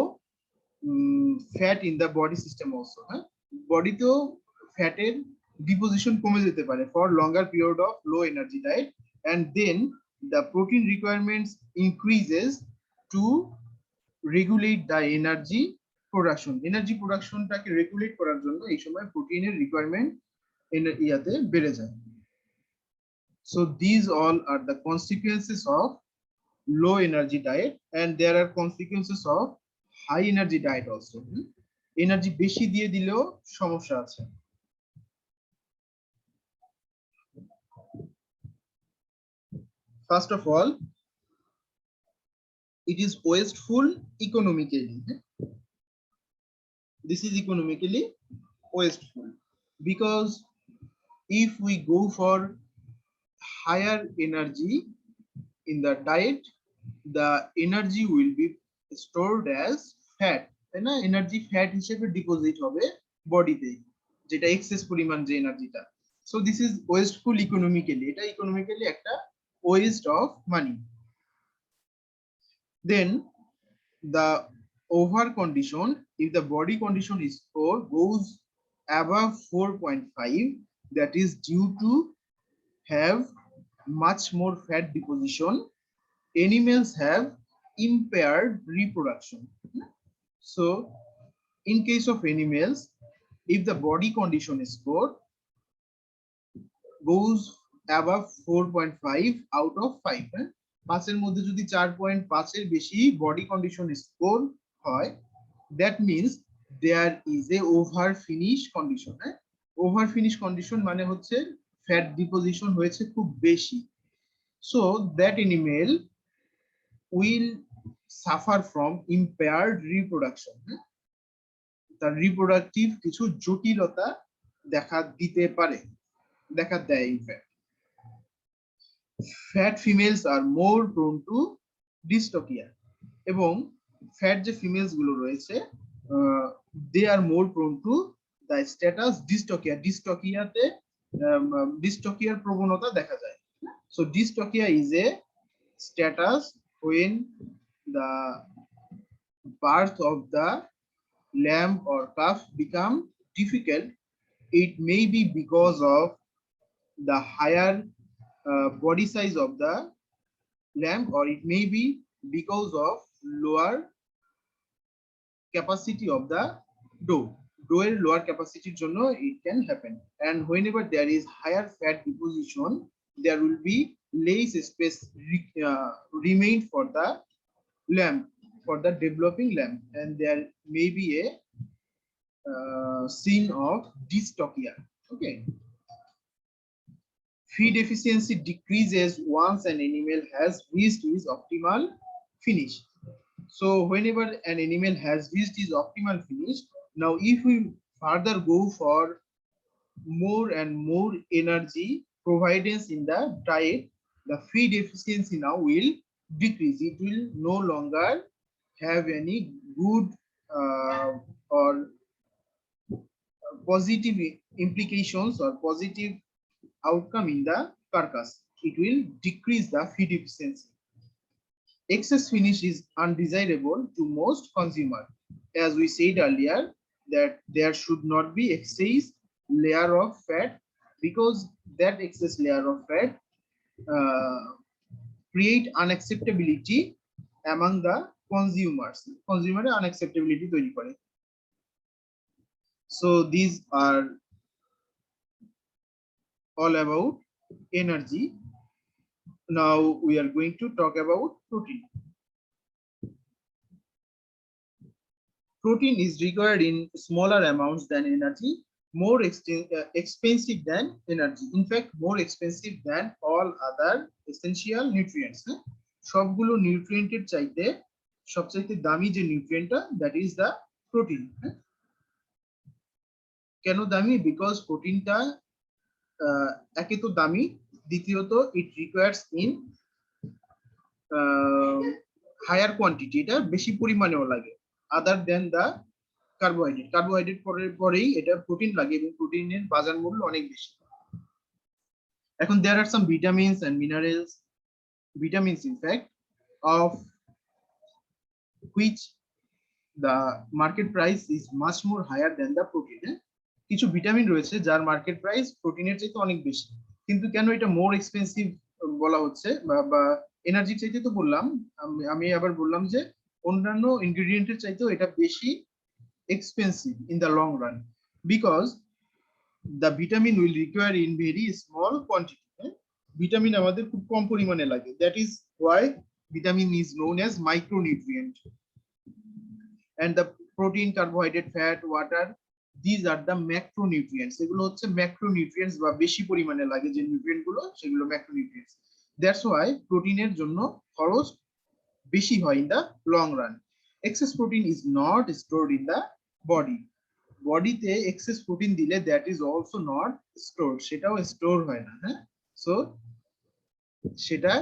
fat in the body system also. Body to fatter deposition কমে যেতে পারে for longer period of low energy diet, and then the protein requirements increases to regulate the energy production. Energy production টাকে regulate করার জন্য এই সময় প্রোটিনের requirement ইয়াতে বেড়ে যায়. So these all are the consequences of low energy diet, and there are consequences of high energy diet also. Energy বেশি দিয়ে দিলেও সমস্যা আছে. First of all, it is wasteful economically. This is economically wasteful because if we go for higher energy in the diet, the energy will be stored as fat. তাই না? Energy fat হিসেবে deposit হবে বডিতে, যেটা access পরিমাণ যে এনার্জিটা। So this is wasteful economically, এটা ইকোনমিক্যালি একটা waste of money. Then the over condition, if the body condition is score goes above 4.5, that is due to have much more fat deposition. Animals have impaired reproduction. So in case of animals, if the body condition score goes above 4.5 out of 5, পাঁচের মধ্যে যদি 4.5 এর বেশি body condition score হয়, that means there is a over finish condition. Over finish condition মানে হচ্ছে fat deposition হয়েছে খুব বেশি। So that animal will suffer from impaired reproduction. তার রিপ্রোডাক্টিভ কিছু জটিলতা দেখা দিতে পারে, দেখা দেয় in fact. Fat females are more prone to dystocia, এবং ফ্যাট যে ফিমেলস গুলো রয়েছে they are more prone to the status dystocia. ডিস্টোকিয়ার প্রবণতা দেখা যায়। So dystocia is a status when the birth of the lamb or calf become difficult. It may be because of the higher body size of the lamb, or it may be because of lower capacity of the dough. Dough এর lower capacity জন্য it can happen. And whenever there is higher fat deposition, there will be less space remained for the lamp, for the developing lamp, and there may be a scene of dystocia. Okay. Feed efficiency decreases once an animal has reached its optimal finish. So whenever an animal has reached its optimal finish, now if we further go for more and more energy providence in the diet, the feed efficiency now will decrease. It will no longer have any good or positive implications or positive outcome in the carcass. It will decrease the feed efficiency. Excess finish is undesirable to most consumers. As we said earlier, that there should not be excess layer of fat, because that excess layer of fat create unacceptability among the consumers. Consumer unacceptability তৈরি করে. So these are all about energy. Now we are going to talk about protein. Protein is required in smaller amounts than energy, more expensive than energy. In fact, more expensive than all other essential nutrients. সবগুলো নিউট্রিয়েন্টের চাইতে সবচেয়ে দামি যে নিউট্রিয়েন্টটা, that is the protein. কেন দামি? Because প্রোটিনটা একে তো দামি, দ্বিতীয়ত it requires in higher quantity, এটা বেশি পরিমাণেও লাগে, other than the carbohydrate. Carbohydrate পরেই এটা প্রোটিন লাগে, এবং প্রোটিনের বাজার মূল্য অনেক বেশি। এখন there are some vitamins and minerals, vitamins in fact, of which the market price is much more higher than the protein. কিছু ভিটামিন রয়েছে যার মার্কেট প্রাইস প্রোটিনের চাইতে অনেক বেশি, কিন্তু কেন এটা মোর এক্সপেন্সিভ বলা হচ্ছে বা এনার্জির চাইতে তো বললাম, আমি আবার বললাম যে অন্যান্য ইনগ্রেডিয়েন্টের চাইতেও এটা বেশি expensive in the long run, because the vitamin will require in very small quantity. Vitamin আমাদের খুব কম পরিমাণে লাগে, that is why vitamin is known as micronutrient. And the protein, carbohydrate, fat, water, these are the macronutrients. এগুলো হচ্ছে macronutrients বা বেশি পরিমাণে লাগে যে নিউট্রিয়েন্ট গুলো, সেগুলো macronutrients. That's why প্রোটিনের জন্য খরচ বেশি হয় in the long run. Excess protein is not stored in the body. বডিতে এক্সেস প্রোটিন দিলে that is also not stored, সেটাও স্টোর হয় না। হ্যাঁ, সো সেটা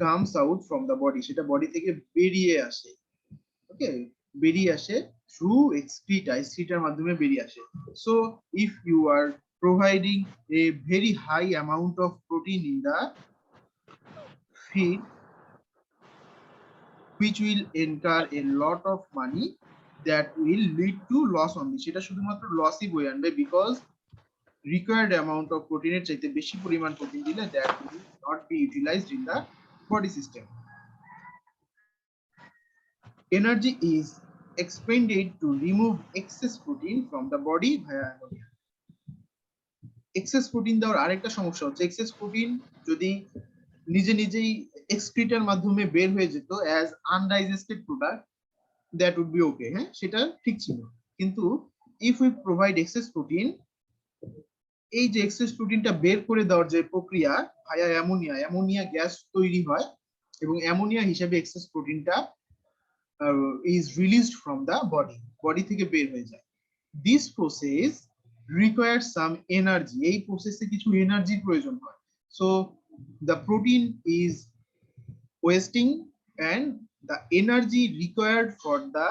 comes out from the body, সেটা বডি থেকে বেরিয়ে আসে। ওকে, বেরিয়ে আসে through excreta, excretaর মাধ্যমে বেরিয়ে আসে। So if you are providing a very high amount of protein in the feed, which will incur a lot of money, that will lead to loss only. সেটা শুধুমাত্র লসই বয়ে আনবে, because required amount of protein এর চাইতে বেশি পরিমাণ protein দিলে that will not be utilized in the body system. Energy is expended to remove excess protein from the body via ammonia. Excess protein দেওয়ার আরেকটা সমস্যা হচ্ছে, excess protein যদি নিজে নিজেই এক্সক্রিটার মাধ্যমে বের হয়ে যেত as undigested product, that would be okay. হ্যাঁ, সেটা ঠিক ছিল, কিন্তু if we provide excess protein, এই যে এক্সেস প্রোটিনটা বের করে দেওয়ার যে প্রক্রিয়া ভায়া অ্যামোনিয়া, অ্যামোনিয়া গ্যাস তৈরি হয় এবং অ্যামোনিয়া হিসেবে এক্সেস প্রোটিনটা is released from the body, body থেকে বের হয়ে যায়। This process requires some energy, এই প্রসেসে কিছু এনার্জির প্রয়োজন হয়। So the protein is wasting, and the energy required for the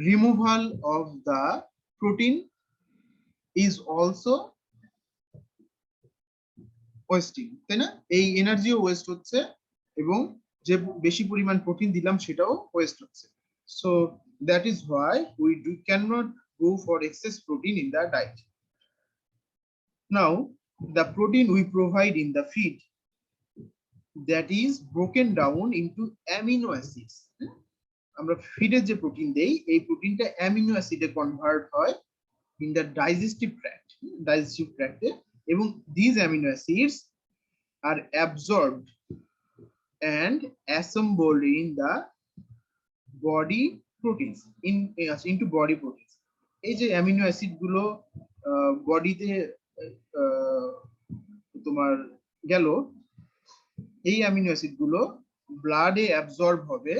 removal of the protein is also wasting, তাই না? এই এনার্জিও ওয়েস্ট হচ্ছে এবং যে বেশি পরিমাণ প্রোটিন দিলাম সেটাও ওয়েস্ট হচ্ছে। So that is why we cannot go for excess protein in the diet. Now the protein we provide in the feed that is broken down into amino acids. আমরা ফিডের যে প্রোটিন দেই এই প্রোটিনটা amino অ্যাসিডে convert হয় in the digestive tract, এবং these amino acids are absorbed and assembled in the body proteins into body proteins. এই যে amino acid গুলো বডিতে তোমার গেল, এই অ্যামিনো অ্যাসিড গুলো ব্লাডে অ্যাবজর্ব হবে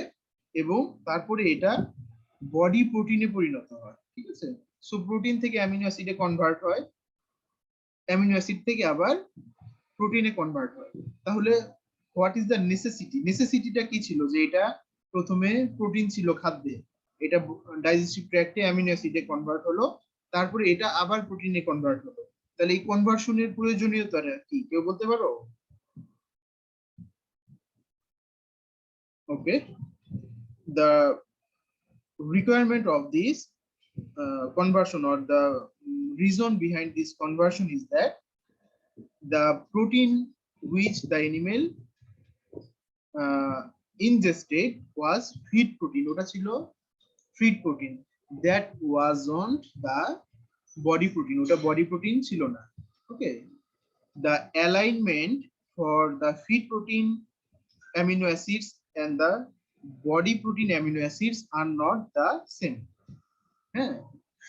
এবং তারপরে এটা বডি প্রোটিনে পরিণত হয়, ঠিক আছে? সো প্রোটিন থেকে অ্যামিনো অ্যাসিডে কনভার্ট হয়, অ্যামিনো অ্যাসিড থেকে আবার প্রোটিনে কনভার্ট হয়। তাহলে হোয়াট ইজ দ্য নেসেসিটিটা কি ছিল? যে এটা প্রথমে প্রোটিন ছিল খাদ্যে, এটা ডাইজেস্টিভ ট্র্যাক্টে অ্যামিনো অ্যাসিডে কনভার্ট হলো, তারপরে এটা আবার প্রোটিনে কনভার্ট হলো। তাহলে এই কনভার্সনের প্রয়োজনীয়তাটা কি কেউ বলতে পারো? ওকে, the requirement of this conversion, or the reason behind this conversion, is that the protein which the animal ingested was feed protein, ota chilo feed protein, that wasn't the body protein, ota body protein chilo na. Okay, the alignment for the feed protein amino acids and the body protein amino acids are not the same. হ্যাঁ,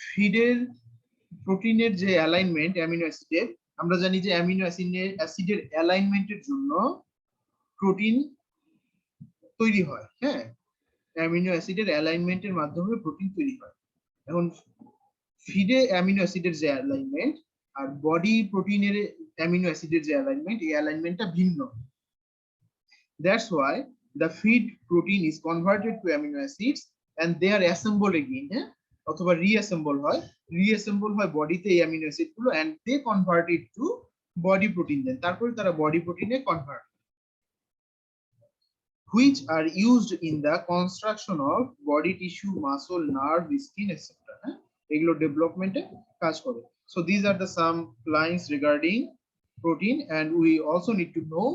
ফিডের প্রোটিনের যে alignment amino অ্যাসিডের, আমরা জানি যে amino অ্যাসিডের অ্যালাইনমেন্টের জন্য protein তৈরি হয়। হ্যাঁ, অ্যামিনো অ্যাসিডের অ্যালাইনমেন্টের মাধ্যমে প্রোটিন তৈরি হয়। এখন ফিডে অ্যামিনো অ্যাসিডের যে অ্যালাইনমেন্ট আর বডি প্রোটিনের অ্যামিনো অ্যাসিডের যে অ্যালাইনমেন্ট, এই অ্যালাইনমেন্টটা ভিন্ন। That's why the feed protein is converted to amino acids and they are assembled again, অথবা রিঅ্যাসেম্বল হয় বডিতে এই অ্যামিনো অ্যাসিড গুলো, and they convert it to body protein, দেন তারপরে তারা বডি প্রোটিনে convert, which are used in the construction of body tissue, muscle, nerve, skin, etc. এগুলো ডেভেলপমেন্টে কাজ করে। So these are the some lines regarding protein, and we also need to know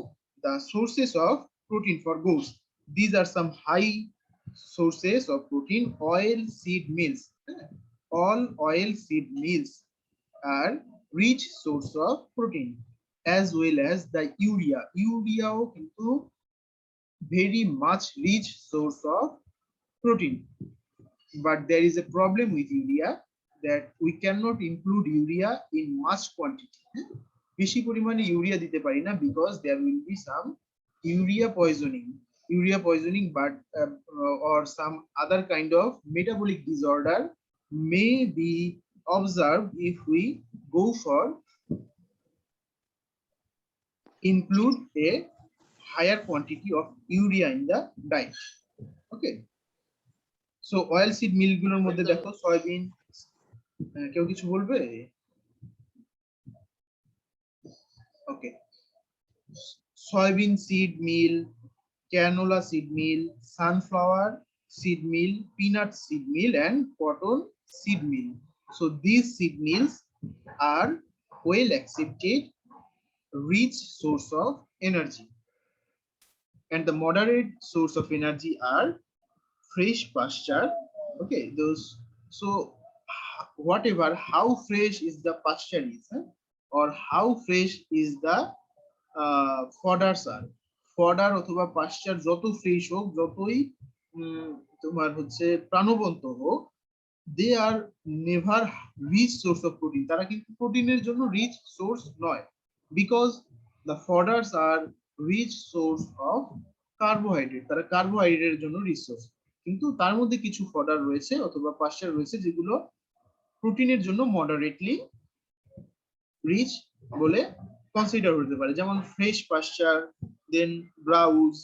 the sources of protein for goats. These are some high sources of protein. Oil seed meals, all oil seed meals are rich source of protein, as well as the urea কিন্তু very much rich source of protein. But there is a problem with urea, that we cannot include urea in much quantity. বেশি পরিমাণে urea দিতে পারি না, because there will be some urea poisoning, but or some other kind of metabolic disorder may be observed if we go for include a higher quantity of urea in the diet. Okay, so oil seed meal গুলোর মধ্যে দেখো soybean, কেউ কিছু বলবে? ওকে, soybean seed meal, canola seed meal, sunflower seed meal, peanut seed meal, and cotton seed meal. So these seed meals are well accepted rich source of energy, and the moderate source of energy are fresh pasture. Okay, those, so whatever how fresh is the pasture is, or how fresh is the fodder are, fodder অথবা পাশ্চার যত fresh হোক, যতই তোমার হচ্ছে প্রাণবন্ত হোক, they are never rich source of protein, তারা কিন্তু প্রোটিনের জন্য রিচ সোর্স নয়, because the fodders are rich source of carbohydrate, তারা কার্বোহাইড্রেটের জন্য রিচ সোর্স। কিন্তু তার মধ্যে কিছু ফডার রয়েছে অথবা পাশ্চার রয়েছে যেগুলো প্রোটিনের জন্য মডারেটলি রিচ বলে কনসিডার হতে পারে, যেমন ফ্রেশ পাশ্চার, দেন ব্রাউজ,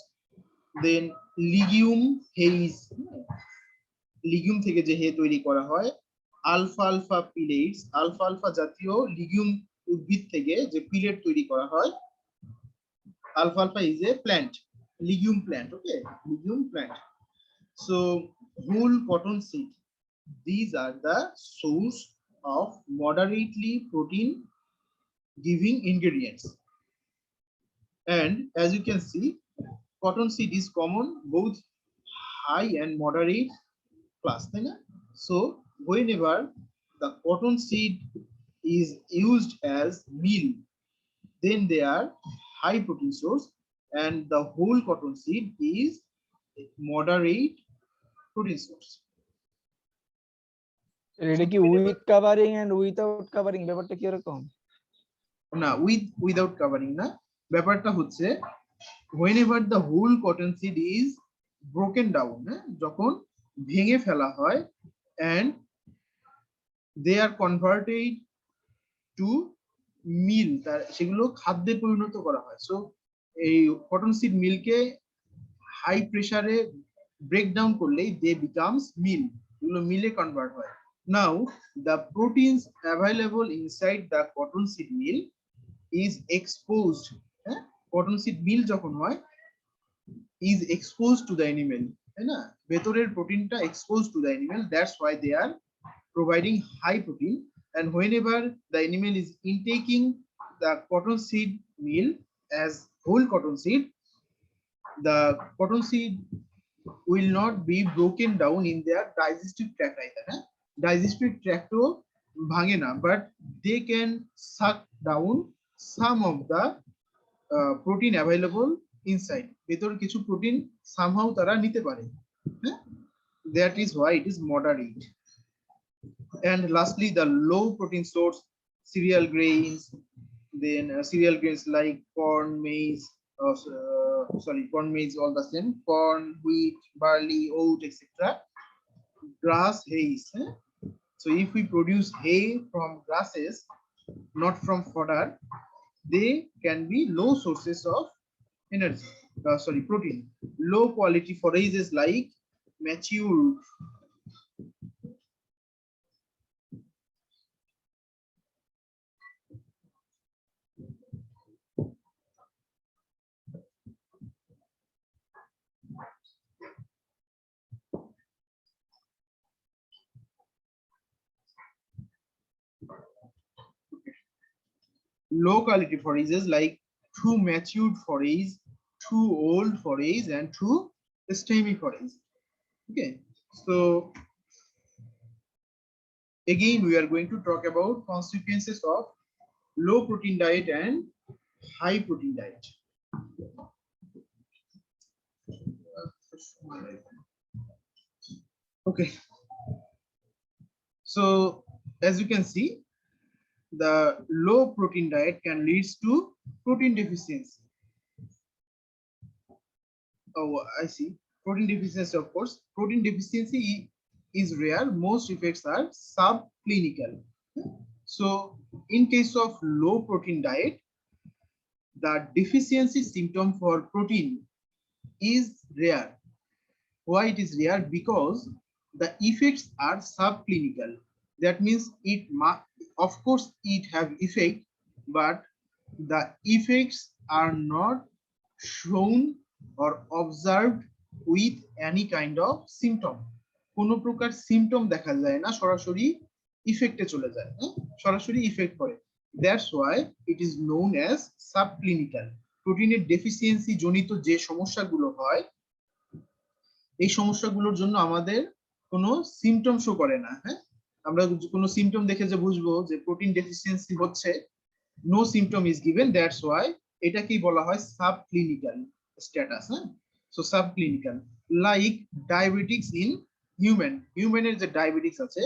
দেন লিগিউম হেইজ, লিগিউম থেকে যে হে তৈরি করা হয়, আলফালফা পিলেটস, আলফালফা জাতীয় লিগিউম উদ্ভিদ থেকে যে পিলেট তৈরি করা হয়, আলফালফা is a plant, legume plant. Okay, legume plant. So whole cotton seed, these are the source of moderately protein giving ingredients. And as you can see, cotton seed is common both high and moderate class, তাই না? So whenever the cotton seed is used as meal, then they are high protein source, and the whole cotton seed is moderate protein source. এটা কি with covering and without covering ব্যাপারটা কি এরকম? না, without covering না, ব্যাপারটা হচ্ছে whenever the whole cotton seed is broken down, যখন ভেঙে ফেলা হয়, and they are converted to meal, সেগুলো খাদ্যে পরিণত করা হয়। সো এই কটন সিড মিলকে হাই প্রেসারে ব্রেকডাউন করলেই দে বিকামস মিল, এগুলো মিলে কনভার্ট হয়। Now the proteins available inside the cotton seed meal is exposed, cotton seed meal যখন হয় is exposed to the animal, তাই না? ভেতরের প্রোটিনটা exposed to the animal, that's why they are providing high protein. And whenever the animal is intaking the cotton seed meal as whole cotton seed, the cotton seed will not be broken down in their digestive tract either. Digestive tract bhange na, but they can suck down some of the protein available inside. Bhetor kichu protein somehow tara nite pare. That is why it is moderate. And lastly, the low protein source cereal grains, then cereal grains like corn, maize, corn, maize, all the same, corn, wheat, barley, oat, etc. Grass, hay. So if we produce hay from grasses, not from fodder, they can be low sources of energy, protein. Low quality forages like matured low quality forages like too matured forage, too old forage, and too stemmy forage. Okay, so again we are going to talk about consequences of low protein diet and high protein diet. Okay, so as you can see, the low protein diet can lead to protein deficiency. Oh, I see. Protein deficiency, of course. Protein deficiency is rare. Most effects are subclinical. So in case of low protein diet, the deficiency symptom for protein is rare. Why it is rare? Because the effects are subclinical. That means it must, of course, it have effect, but the effects are not shown or observed with any kind of symptom. কোনো প্রকার symptom দেখা যায় না, সরাসরি ইফেক্টে চলে যায়, সরাসরি effect করে। That's why it is known as subclinical. প্রোটিনের ডেফিসিয়েন্সি জনিত যে সমস্যাগুলো হয়, এই সমস্যাগুলোর জন্য আমাদের কোনো সিম্পটম শো করে না। আমরা কোনো সিম্পটম দেখে যে বুঝবো যে প্রোটিন ডেফিসিয়েন্সি হচ্ছে, no symptom is given, that's why এটাকেই বলা হয় subclinical status. So subclinical, like diabetics in human, হিউম্যানের যে ডায়াবেটিক্স আছে,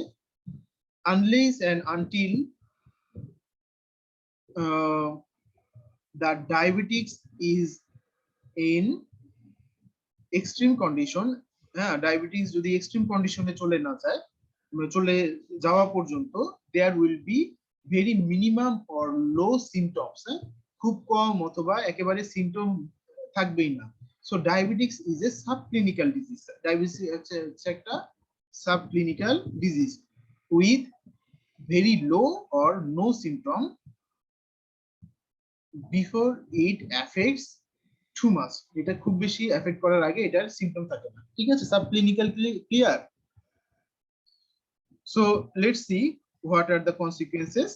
unless and until the diabetics is in extreme condition, diabetes যদি এক্সট্রিম কন্ডিশনে চলে না যায়, চলে যাওয়া পর্যন্ত there will be very minimum or low symptoms, খুব কম অথবা একেবারে সিম্পটম থাকবেই না। So diabetics is a subclinical disease. Diabetes হচ্ছে একটা subclinical disease with very low or no symptom before it affects too much. এটা খুব বেশি এফেক্ট করার আগে এটার সিম্পটম থাকে না। ঠিক আছে, subclinical clear? So let's see what are the consequences.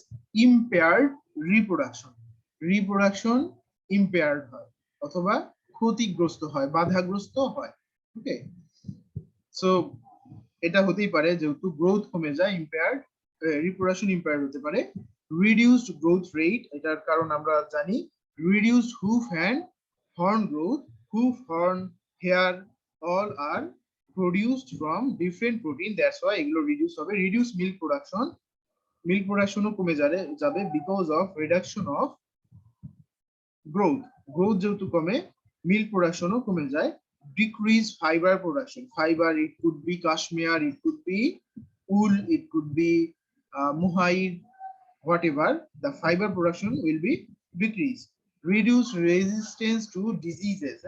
Impaired reproduction. Reproduction impaired হয় অথবা ক্ষতিগ্রস্ত হয়, বাধাগ্রস্ত হয়। ওকে, সো এটা হতেই পারে যেহেতু গ্রোথ কমে যায়, ইম্পেয়ার্ড রিপ্রোডাকশন ইম্পেয়ার্ড হতে পারে। রিডিউসড গ্রোথ রেট, এটার কারণ আমরা জানি reduced hoof and horn growth, hoof, horn, hair all are produced from different protein, that's why এগুলো রিডিউস হবে। রিডিউস মিল্ক প্রোডাকশন, মিল্ক প্রোডাকশনও কমে যাবে because of reduction of growth, growth যেহেতু কমে মিল্ক প্রোডাকশনও কমে যায়। Decrease fibre production, fibre, it could be cashmere, it could be wool, it could be mohair, whatever, the fiber production will be decreased. Reduce resistance to diseases,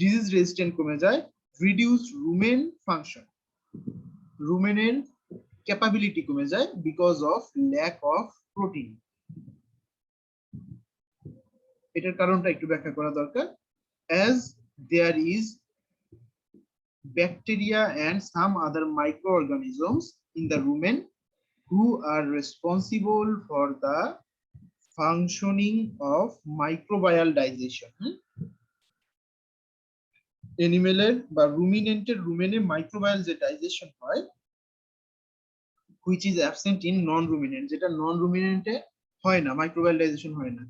disease resistant কমে যায়। Reduce rumen function, rumen capability কমে যায় because of lack of protein। এটার কারণটা একটু ব্যাখ্যা করা দরকার। As there is bacteria and some other microorganisms in the rumen who are responsible for the functioning of microbial digestion. Animal বা ruminant rumene microbial যে digestion হয়, which is absent in non-ruminant, যেটা non-ruminant হয় না, microbial digestion হয় না।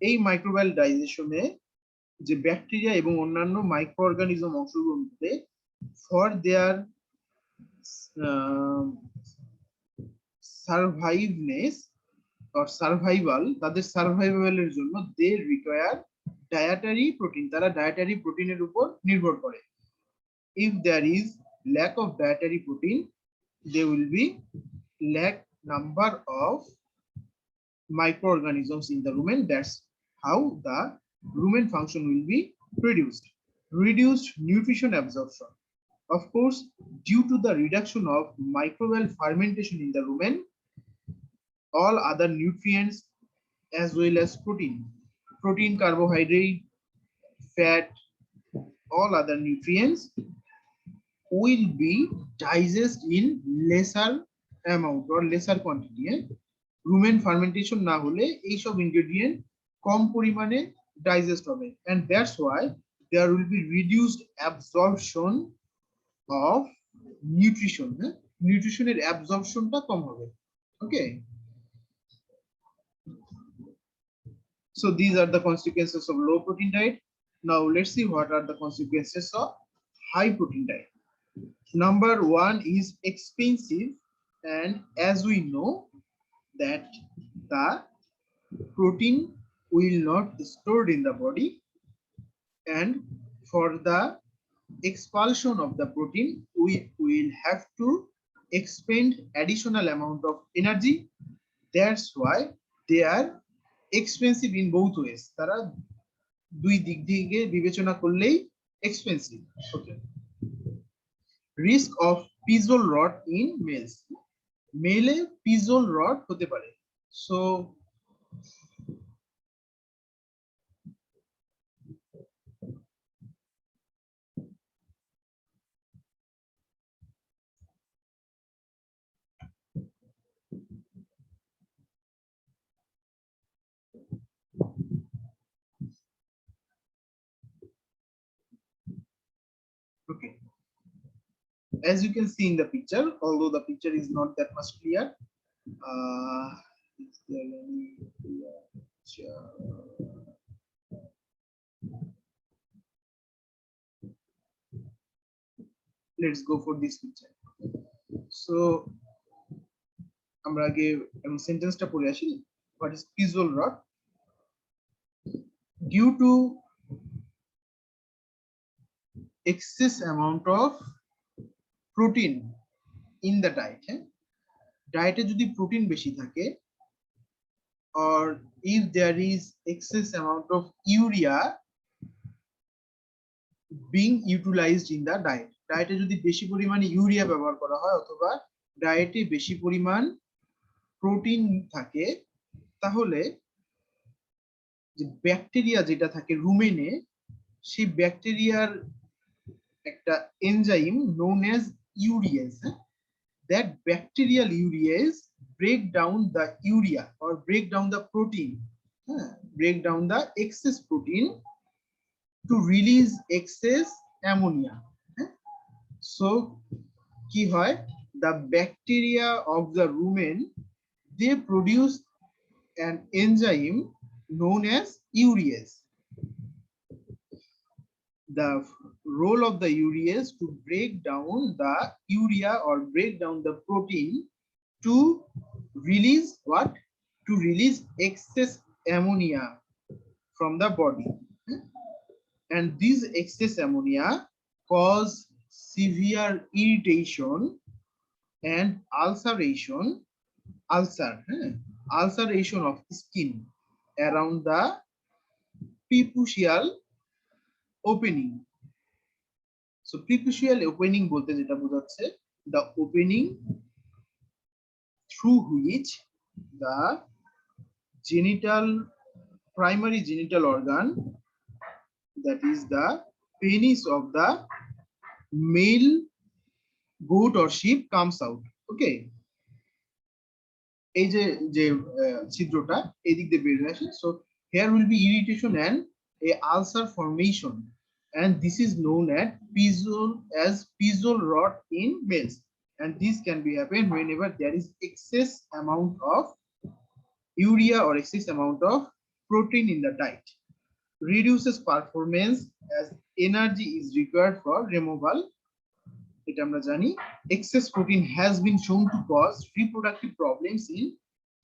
এই microbial digestion এ যে ব্যাকটেরিয়া এবং অন্যান্য মাইক্রো অর্গানিজম অংশগ্রহণ করে for their survivalness or survival, তাদের সার্ভাইভালের জন্য দে রিকোয়ার ডায়েটারি প্রোটিন, তারা ডায়েটারি প্রোটিনের উপর নির্ভর করে। If there is lack of dietary protein, they will be lack number of microorganisms in the rumen, that's how the rumen function will be reduced. Reduced nutrition absorption, of course due to the reduction of microbial fermentation in the rumen, all other nutrients as well as protein, carbohydrate, fat, all other nutrients will be digested in lesser amount or lesser quantity। Rumen fermentation না হলে এই সব ingredient কম পরিমাণে digest হবে, and that's why there will be reduced absorption of nutrition, নিউট্রিশনের অ্যাবজর্পশনটা কম হবে। ওকে, so these are the consequences of low protein diet. Now let's see what are the consequences of high protein diet. Number one is expensive, and as we know that the protein will not stored in the body, and for the expulsion of the protein we will have to expend additional amount of energy, that's why they are expensive in both ways, তারা দুই দিক থেকে বিবেচনা করলেই expensive। Okay, risk of pizole rot in males, মেলে পিজল rod হতে পারে। So okay, as you can see in the picture, although the picture is not that much clear, is there any picture? Let's go for this picture. So আমরা আগে সেন্টেন্সটা পড়ে আসি। What is pizole rot? Due to excess amount of protein in the diet, ডায়েটে যদি protein বেশি থাকে, or if there is excess amount of urea being utilized in the diet, ডায়েটে যদি বেশি পরিমাণে ইউরিয়া ব্যবহার করা হয় অথবা ডায়েটে বেশি পরিমাণ প্রোটিন থাকে, তাহলে যে ব্যাকটেরিয়া যেটা থাকে রুমেনে, সেই ব্যাকটেরিয়ার একটা enzyme known as urease, that bacterial urease break down the urea or break down the protein break down the excess protein to release excess ammonia. So কি হয়, the bacteria of the rumen, they produce an enzyme known as urease. The role of the urease to break down the urea or break down the protein to release what? To release excess ammonia from the body. And this excess ammonia cause severe irritation and ulceration of skin around the preputial opening. So preputial opening বলতে যেটা বোঝাচ্ছে the opening through which the primary genital organ, that is the penis of the male goat or sheep, comes out. Okay, এই যে ছিদ্রটা এদিক দিয়ে বের হয়ে আসে, so here will be irritation and a ulcer formation, and this is known as pizole rot in males, and this can be happen whenever there is excess amount of urea or excess amount of protein in the diet. Reduces performance as energy is required for removal. এটা আমরা জানি। Excess protein has been shown to cause reproductive problems in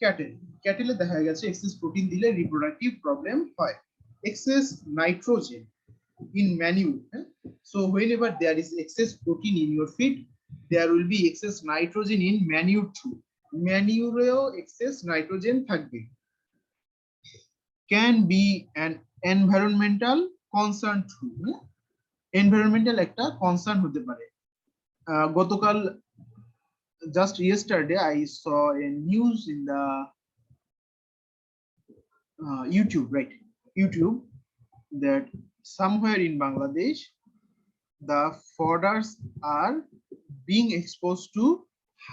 cattle. Cattle দেখা গেছে excess protein দিলে reproductive problem হয়। Excess nitrogen in manure. So whenever there is excess protein in your feed, there will be excess nitrogen in manure too. Manure excess nitrogen থাকবে। Can be an environmental concern too. Environmental একটা concern হতে পারে। গতকাল just yesterday I saw a news in the YouTube that somewhere in Bangladesh the fodders are being exposed to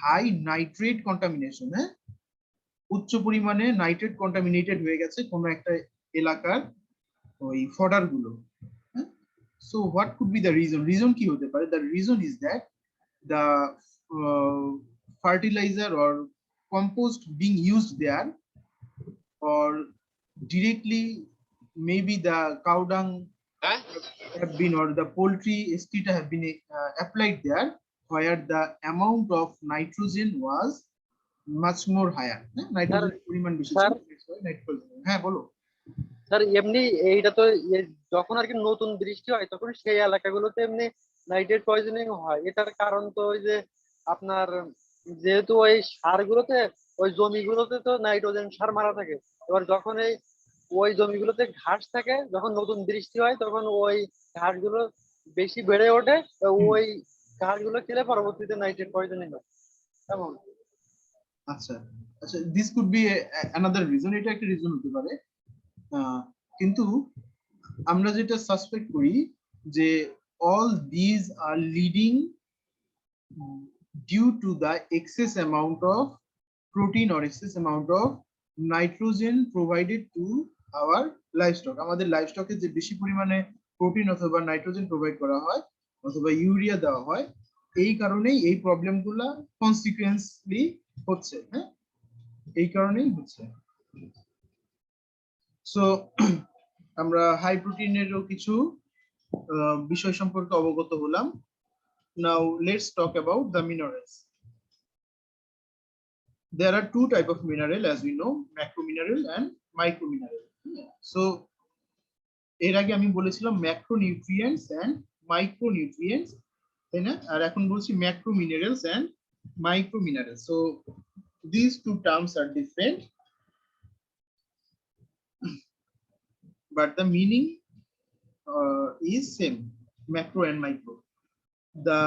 high nitrate contamination. উচ্চ পরিমাণে nitrate contaminated হয়ে গেছে কোন একটা এলাকার ওই ফডার গুলো। So what could be the reason কি হতে পারে? The reason is that the fertilizer or compost being used there, or directly maybe the cow dung have been, or the poultry excreta have been applied there, where the amount of nitrogen was much more higher. Nitrogen পরিমাণ বেশি ছিল, nitrogen। হ্যাঁ বলো। Sir এমনি এইটা তো যখন আর কি নতুন বৃষ্টি হয় তখন সেই এলাকাগুলোতে এমনি নাইট্রেট পয়জনিং হয়। এটার কারণ তো ওই যে আপনার যেহেতু ওই সারগুলোতে ওই জমিগুলোতে তো নাইট্রোজেন সার মারা থাকে, এবার যখন ওই জমিগুলোতে ঘাস থাকে, যখন নতুন বৃষ্টি হয় তখন ওই ঘাসগুলো বেশি বেড়ে ওঠে, ওই ঘাসগুলো খেলে পরবর্তীতে নাইট্রেট পয়জনিং হয় তেমন। আচ্ছা আচ্ছা, this could be another reason, এটা একটা রিজন হতে পারে। কিন্তু আমরা যেটা সাসপেক্ট করি যে all these are leading due to the excess amount of protein or excess amount of nitrogen provided to our livestock. আমাদের লাইভস্টকে যে বেশি পরিমাণে প্রোটিন অথবা নাইট্রোজেন প্রোভাইড করা হয় অথবা ইউরিয়া দেওয়া হয়, এই কারণেই এই প্রবলেমগুলো কনসিকুয়েন্সলি হচ্ছে। হ্যাঁ, এই কারণেই হচ্ছে। সো আমরা হাই প্রোটিনেরও কিছু বিষয় সম্পর্কে অবগত হলাম। Now let's talk about the minerals. There are two types of mineral, as we know, macro mineral and micro mineral. So এর আগে আমি বলেছিলাম macronutrients and micronutrients, তাই না? আর এখন বলছি macro minerals and micro minerals. So these two terms are different, but the meaning is same, macro and micro. The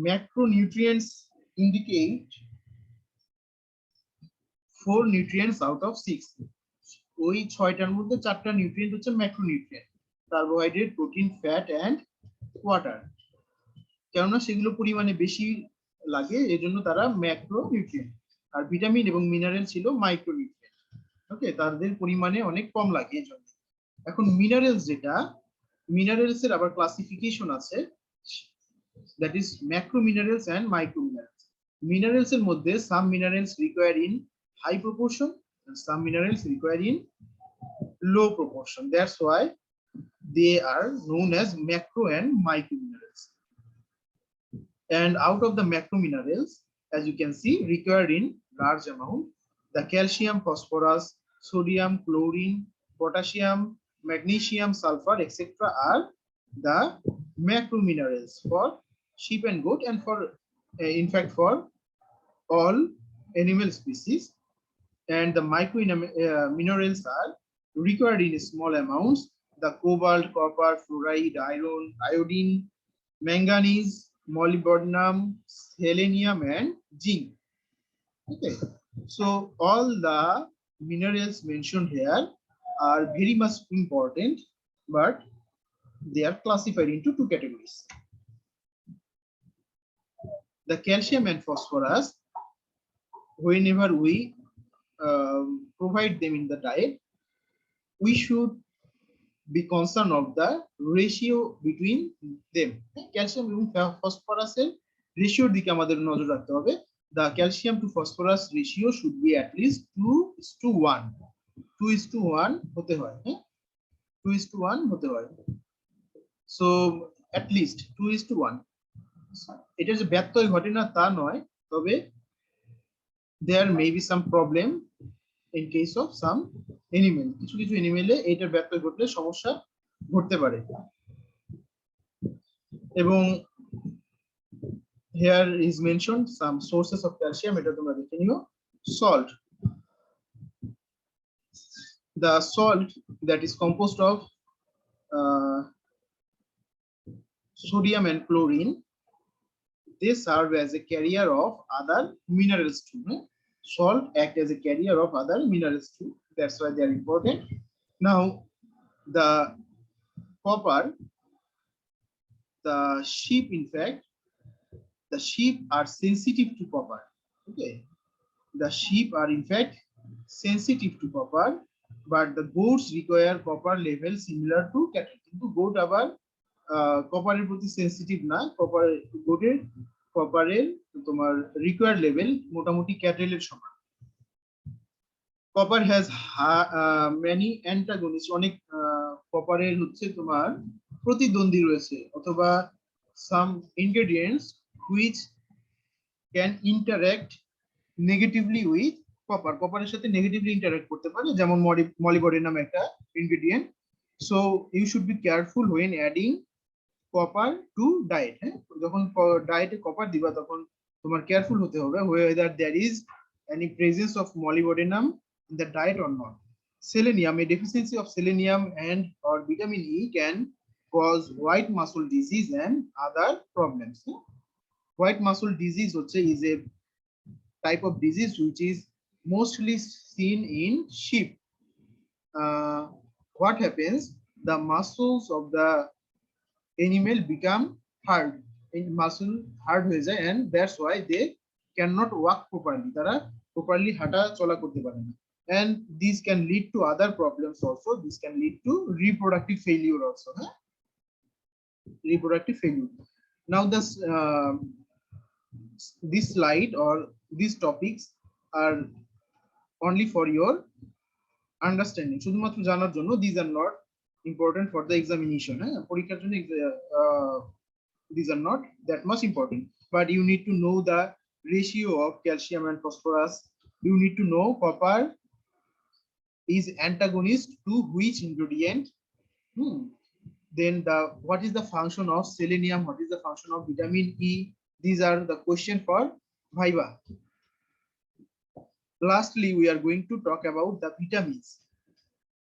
macronutrients indicate 4 nutrients out of 6. ওই 6টার মধ্যে 4টা নিউট্রিয়েন্ট হচ্ছে macronutrient, carbohydrate, protein, fat and water. কেননা সেগুলো পরিমাণে বেশি লাগে, এজন্য তারা ম্যাক্রোনিউট্রিয়েন্ট। আর ভিটামিন এবং মিনারেল ছিল মাইক্রোনিউট্রিয়েন্ট। ওকে, তাদের পরিমাণে অনেক কম লাগে এই জন্য। এখন মিনারেলস যেটা, মিনারেলস এর আবার ক্লাসিফিকেশন আছে, that is macro minerals and micro minerals. Minerals এর মধ্যে some minerals require in high proportion and some minerals require in low proportion. That's why they are known as macro and micro minerals. And out of the macro minerals, as you can see, required in large amount, the calcium, phosphorus, sodium, chlorine, potassium, magnesium, sulfur, etc. are the macro minerals for sheep and goat, and for in fact for all animal species. And the micro minerals are required in small amounts: the cobalt, copper, fluoride, iron, iodine, manganese, molybdenum, selenium, and zinc. Okay, so all the minerals mentioned here are very much important, but they are classified into two categories. The calcium and phosphorus, whenever we provide them in the diet, we should be concerned of the ratio between them. Calcium এবং phosphorus এর রেশিওর দিকে আমাদের নজর রাখতে হবে। The calcium to phosphorus ratio should be at least 2:1. 2:1 হতে হয়, 2:1 হতে হয়। So at least 2:1. এটা যে ব্যত্যয় ঘটে না তা নয়, তবে there may be some problem in case of some animal. কিছু কিছু অ্যানিমেলে এটার ব্যত্যয় ঘটলে সমস্যা ঘটতে পারে। এবং here is mentioned some sources of calcium, এটা তোমরা দেখে নিও। Salt, the salt that is composed of sodium and chlorine, they serve as a carrier of other minerals too. Salt act as a carrier of other minerals too. That's why they are important. Now, the copper, the sheep, in fact, the sheep are sensitive to copper. Okay, the sheep are in fact sensitive to copper, but the goats require copper level similar to cattle. কিন্তু goat আবার কপারের প্রতি sensitive না, গোটের কপারের তোমার required level মোটামুটি ক্যাটেলের সমান। Copper has many antagonist, অনেক কপারের হচ্ছে তোমার প্রতিদ্বন্দ্বী রয়েছে, অথবা some ingredients which can interact negatively with copper, কপারের সাথে নেগেটিভলি ইন্টারঅ্যাক্ট করতে পারে, যেমন মলিবডেনাম একটা ingredient. So you should be careful when adding copper to diet. যখন ডায়েটে কপার দিবা তখন তোমার কেয়ারফুল হতে হবে whether there is any presence of molybdenum in the diet or not. Selenium, a deficiency of selenium and or vitamin E can cause white muscle disease and other problems. White muscle disease is a type of disease which is mostly seen in sheep. What happens? The muscles of the animal become hard, muscle hard হয়ে যায়, and that's why they cannot walk properly, তারা properly হাঁটা চলা করতে পারে না, and this can lead to other problems also. This can lead to reproductive failure also. Reproductive failure. Now this slide or these topics are only for your understanding, শুধুমাত্র জানার জন্য। These are not important for the examination. পরীক্ষার জন্য these are not that much important, but you need to know the ratio of calcium and phosphorus. You need to know copper is antagonist to which ingredient. Then what is the function of selenium, what is the function of vitamin E. These are the question for viva. Lastly, we are going to talk about the vitamins.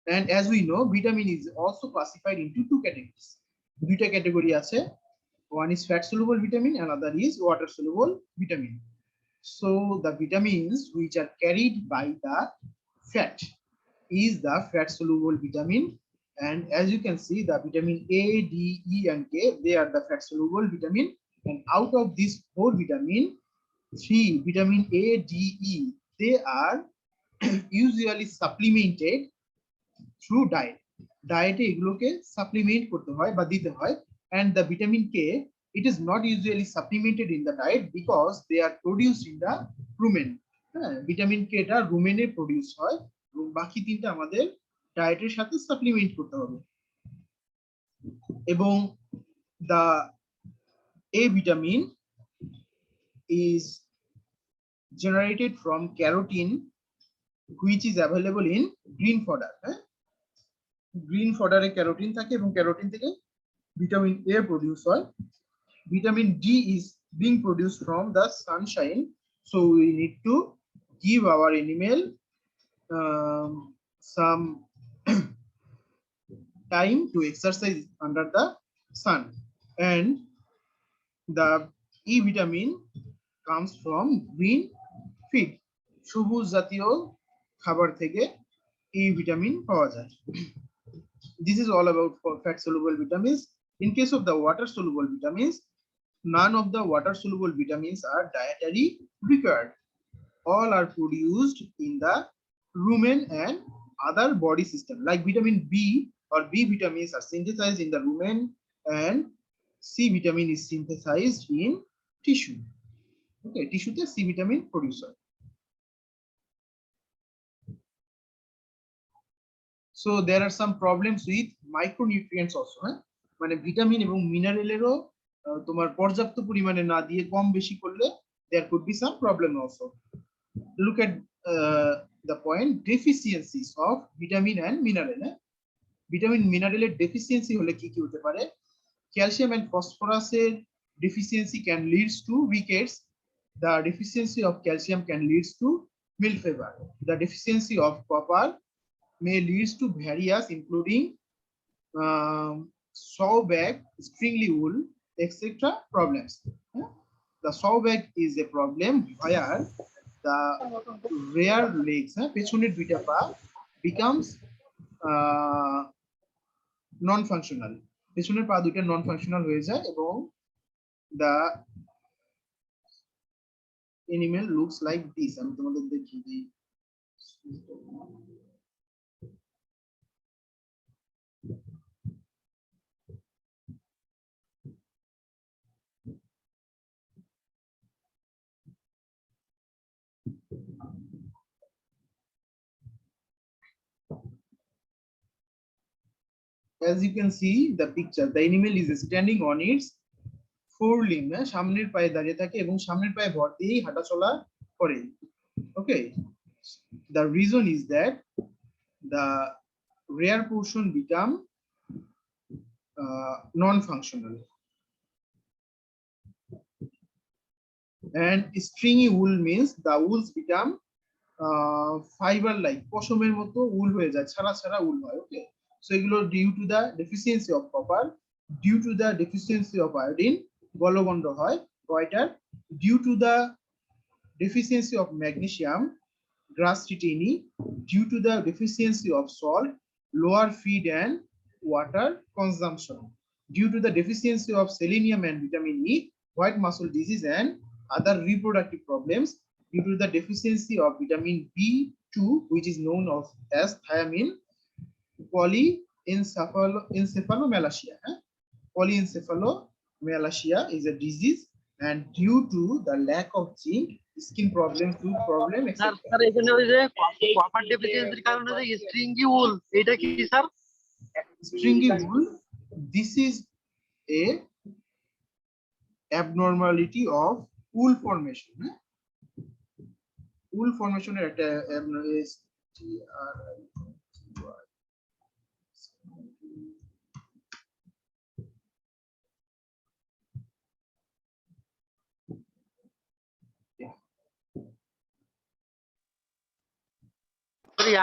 And as we know, vitamin is also classified into two categories. দুইটা category আছে, one is fat soluble vitamin and other is water soluble vitamin. So the vitamins which are carried by the fat is the fat soluble vitamin, and as you can see, the vitamin A, D, E and K, they are the fat soluble vitamin, and out of these four vitamin, 3 vitamin A, D, E, they are usually supplemented through diet. Diet এগুলোকে supplement করতে হয় বা দিতে হয়, and the vitamin K, it is not usually supplemented in the diet because they are produced in the rumen. হ্যাঁ, vitamin K টা রুমেনে produce হয় এবং বাকি তিনটা আমাদের ডায়েটের সাথে সাপ্লিমেন্ট করতে হবে। এবং the A vitamin is generated from carotene which is available in green fodder. Green ফডারে ক্যারোটিন থাকে এবং ক্যারোটিন থেকে ভিটামিন এ প্রডিউস হয়। Vitamin D is being produced from the sunshine, so we need to give our animal some time to exercise under the sun, and the E vitamin comes from green feed, সবুজ জাতীয় খাবার থেকে E vitamin পাওয়া যায়। This is all about for fat soluble vitamins. In case of the water soluble vitamins, none of the water soluble vitamins are dietary required. All are produced in the rumen and other body system. Like vitamin B or B vitamins are synthesized in the rumen, and C vitamin is synthesized in tissue. Okay, tissue te C vitamin producer. So there are some problems with micronutrients also. মানে vitamin এবং মিনারেলেরও তোমার পর্যাপ্ত পরিমাণে না দিয়ে কম বেশি করলে there could be some problem also. Look at the point deficiencies of vitamin and mineral. Vitamin মিনারেলের ডেফিসিয়েন্সি হলে কি কি হতে পারে? ক্যালসিয়াম and phosphorusের deficiency can leads to rickets. The deficiency of calcium can leads to milk fever. The deficiency of copper may leads to various including sawbag, stringly wool, etc. problems. The sawbag is a problem where the rear legs, পেছনের দুইটা পা becomes non-functional. পেছনের পা দুইটা non-functional হয়ে যায় এবং the animal looks like this. আমি তোমাদের দেখিয়ে দিই। As you can see the picture, the animal is standing on its four limb. সামনের পায়ে দাঁড়িয়ে থাকে এবং সামনের পায়ে ভর দিয়েই হাঁটাচলা করে। Okay, the reason is that the rear portion become non-functional, and stringy wool means the wools become fiber like পশমের মতো wool হয়ে যায়, ছাড়া ছাড়া wool হয়। Okay, so এগুলো due to the deficiency of copper, due to the deficiency of iodine গলগণ্ড হয় goiter, due to the deficiency of magnesium grass tetany, due to the deficiency of salt, lower feed and water consumption, due to the deficiency of selenium and vitamin E, white muscle disease and other reproductive problems, due to the deficiency of vitamin B2 which is known as thiamine, polyencephalomalacia. Polyencephalomalacia is a disease, and due to the lack of zinc, skin problem, tooth problem, etc. Sir এখানে ওই যে copper ডেফিসিয়েন্সির কারণে যে স্ট্রিঙ্গি উল, এটা কি sir? Stringy wool, this is a abnormality of wool formation. Wool formation এর একটা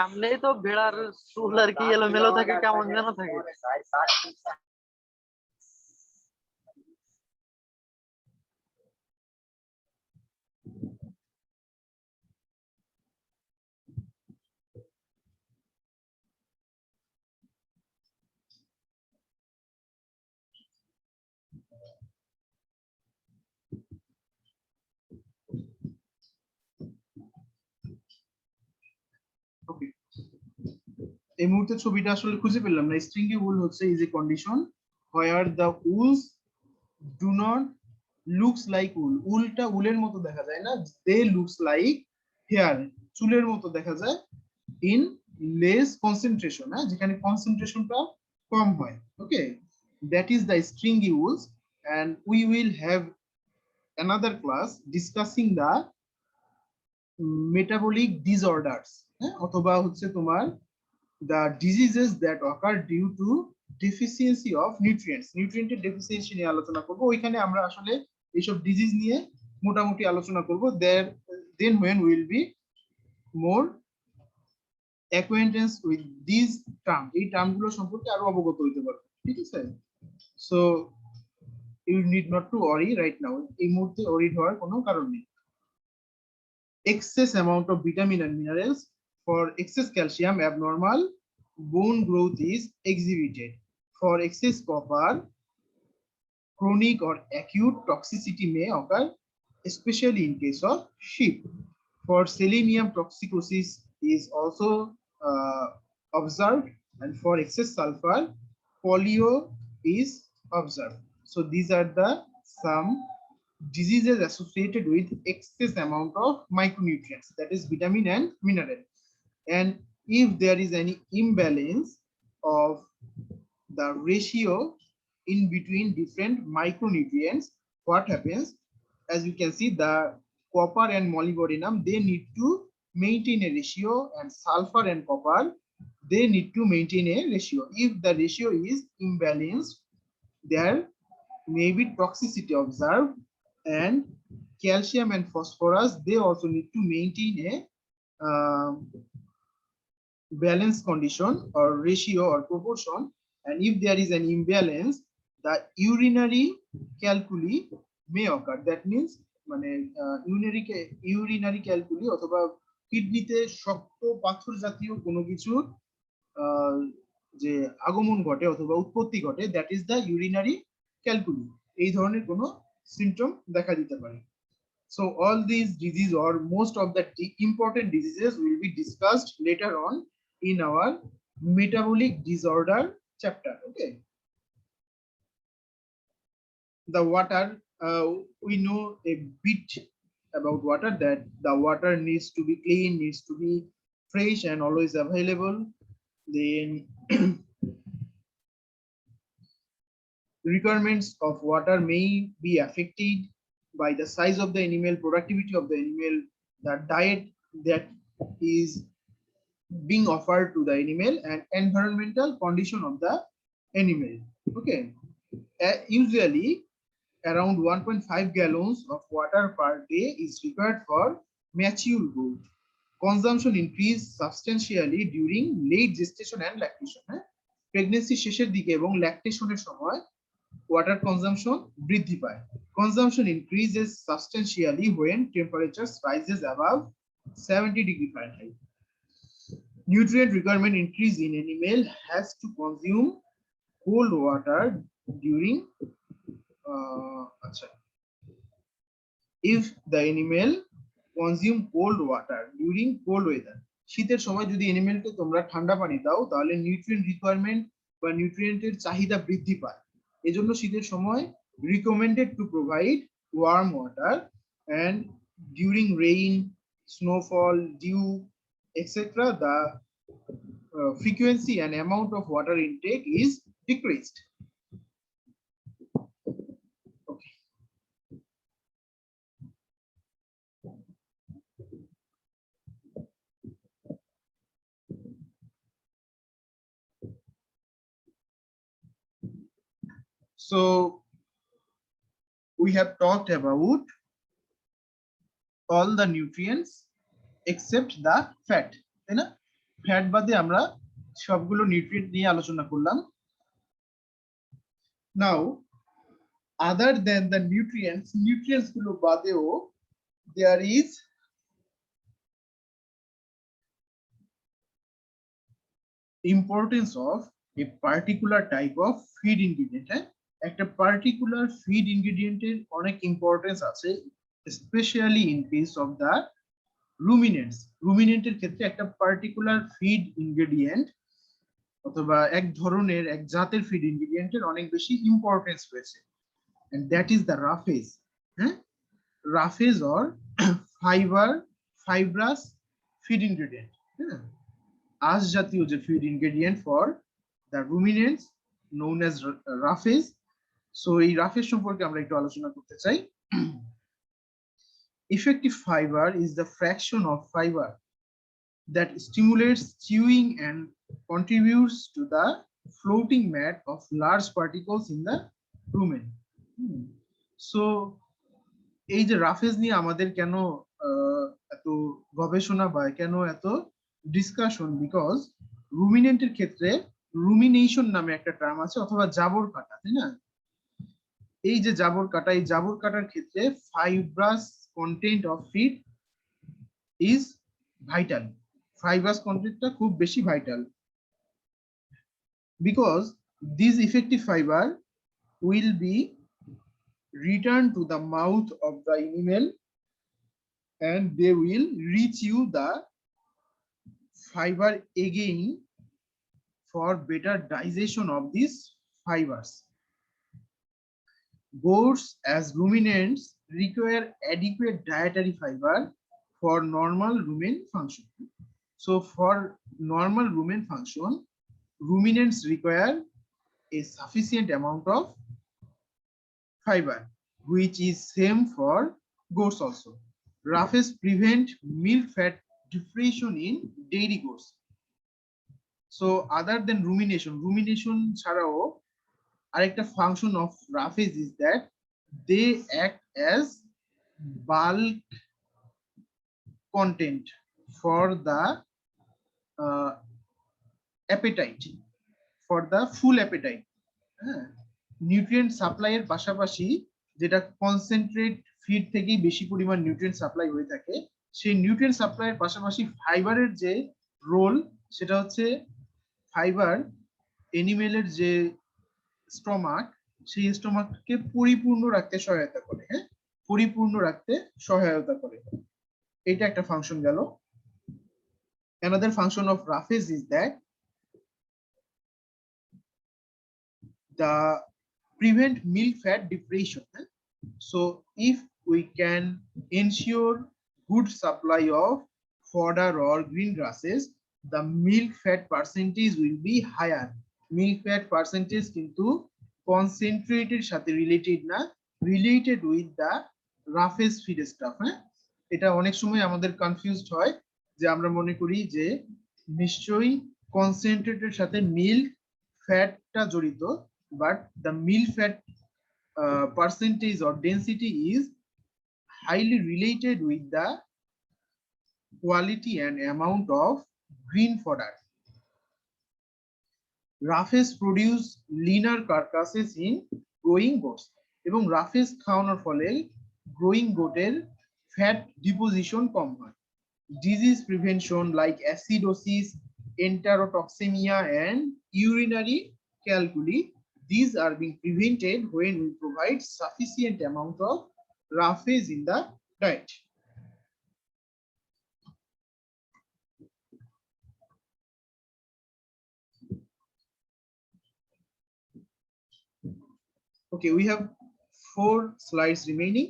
এমনি তো ভেড়ার চুল আর কি এলোমেলো থাকে, কেমন যেন থাকে। এই মুহূর্তে ছবিটা আসলে খুঁজে পেলাম না। স্ট্রিঙ্গি উল হচ্ছে is a condition where the wools do not looks like wool, উলটা উলের মতো দেখা যায় না, দে লুকস লাইক হেয়ার, চুলের মতো দেখা যায়, ইন লেস কনসেন্ট্রেশন, হ্যাঁ, যেখানে কনসেন্ট্রেশনটা কম হয়। Okay, that is the stringy wools, and we will have another class discussing the metabolic disorders, হ্যাঁ, অথবা হচ্ছে তোমার the diseases that occur due to deficiency of nutrients, nutrient deficiency নিয়ে আলোচনা করব। ওইখানে আমরা আসলে এইসব ডিজিজ নিয়ে মোটামুটি আলোচনা করব। Then when we will be more acquaintance with these terms, এই টার্মগুলো সম্পর্কে আরো অবগত হইতে পারবো, ঠিক আছে? So you need not to worry right now, এই মুহূর্তে worried হওয়ার কোনো কারণ নেই। Excess amount of vitamin and minerals, for excess calcium abnormal bone growth is exhibited, for excess copper chronic or acute toxicity may occur, especially in case of sheep. For selenium toxicosis is also observed, and for excess sulfur polio is observed. So these are the some diseases associated with excess amount of micronutrients, that is vitamin and mineral. And if there is any imbalance of the ratio in between different micronutrients, what happens? As you can see, the copper and molybdenum, they need to maintain a ratio, and sulfur and copper, they need to maintain a ratio. If the ratio is imbalanced, there may be toxicity observed, and calcium and phosphorus, they also need to maintain a balance condition or ratio or proportion. And if there is an imbalance, the urinary calculi may occur. That means মানে urinary calculi অথবা কিডনিতে শক্ত পাথর জাতীয় কোনো কিছুর যে আগমন ঘটে অথবা উৎপত্তি ঘটে, that is the urinary calculi, এই ধরনের কোনো symptom দেখা দিতে পারে। So all these diseases, or most of the important diseases, will be discussed later on in our metabolic disorder chapter. Okay, the water, we know a bit about water, that the water needs to be clean, needs to be fresh and always available. Then requirements of water may be affected by the size of the animal, productivity of the animal, the diet that is being offered to the animal, and environmental condition of the animal. Okay, usually around 1.5 gallons of water per day is required for mature growth. Consumption increase substantially during late gestation and lactation. Pregnancy শেষের দিকে এবং ল্যাকটেশনের সময় water consumption বৃদ্ধি পায়। Consumption increases substantially when temperatures rises above 70 degree Fahrenheit. Nutrient requirement increase in animal has to consume cold water during if the animal consume cold water during cold weather, শীতের সময় যদি অ্যানিমেলকে তোমরা ঠান্ডা পানি দাও তাহলে নিউট্রিয়েন্ট রিকোয়ারমেন্ট বা নিউট্রিয়েন্টের চাহিদা বৃদ্ধি পায়। এজন্য শীতের সময় recommended to provide warm water, and during rain, snowfall, dew, etc., the frequency and amount of water intake is decreased. Okay. So we have talked about all the nutrients except the fat, তাই না? Fat বাদে আমরা সবগুলো nutrient নিয়ে আলোচনা করলাম। Now other than the nutrients গুলো বাদেও there is importance of a particular type of feed ingredient. একটা particular feed ingredient এর অনেক ইম্পর্টেন্স আছে, especially in case of the ruminants. Ruminant এর ক্ষেত্রে একটা particular feed ingredient অথবা এক ধরনের এক জাতের ফিড ইনগ্রেডিয়েন্টের অনেক বেশি ইম্পর্টেন্স রয়েছে, and that is the roughage. হ্যাঁ, roughage or fibrous feed ingredient. হ্যাঁ, আঁশ জাতীয় যে feed ingredient for the ruminants known as roughage. So এই রাফেজ সম্পর্কে আমরা একটু আলোচনা করতে চাই। Effective fiber is the fraction of fiber that stimulates chewing and contributes to the floating mat of large particles in the rumen. So এই যে রাফেজ নিয়ে আমাদের কেন এত গবেষণা বা কেন এত ডিসকাশন, বিকজ রুমিনেন্টের ক্ষেত্রে রুমিনেশন নামে একটা টার্ম আছে, অথবা জাবর কাটা, তাই না? এই যে জাবর কাটা, এই জাবর কাটার ক্ষেত্রে fibrous content of feed is vital. Fibrous কন্টেন্টটা খুব বেশি vital, because this effective fibre will be returned to the mouth of the animal and they will rechew the fiber again for better digestion of these fibers. Goats as ruminants require adequate dietary fiber for normal rumen function. So for normal rumen function, ruminants require a sufficient amount of fiber, which is same for goats also. Roughage prevent milk fat depression in dairy goats. So other than rumination ছাড়াও আরেকটা function of roughage is that they act as bulk content for the appetite, for the full appetite. Nutrient supply এর পাশাপাশি, যেটা concentrate feed থেকেই বেশি পরিমাণ nutrient supply হয়ে থাকে, সেই নিউট্রিয়েন্ট সাপ্লাই এর পাশাপাশি ফাইবারের যে রোল, সেটা হচ্ছে ফাইবার এনিমেলের যে স্টমাক, সেই স্টমাককে পরিপূর্ণ রাখতে সহায়তা করে। হ্যাঁ, পরিপূর্ণ রাখতে সহায়তা করে, এটা একটা ফাংশন গেল। Another function of roughage is that the prevent milk fat depression. So if we can ensure good supply of fodder or green grasses, the milk fat percentage will be higher. Milk fat percentage কিন্তু concentrated সাথে related না, related with the roughage feed stuff. এটা অনেক সময় আমাদের confused হয়, যে আমরা মনে করি যে নিশ্চয়ই কনসেন্ট্রেটের সাথে মিল্ক ফ্যাটটা জড়িত, but the milk fat percentage or density is highly related with the quality and amount of green fodder. Roughage produce leaner carcasses in growing goats, এবং রাফেজ খাওয়ানোর ফলে গ্রোয়িং গোটের ফ্যাট ডিপোজিশন কম হয়। Disease prevention like acidosis, enterotoxemia and urinary calculi, these are being prevented when we provide sufficient amount of roughage in the diet. Okay, we have 4 slides remaining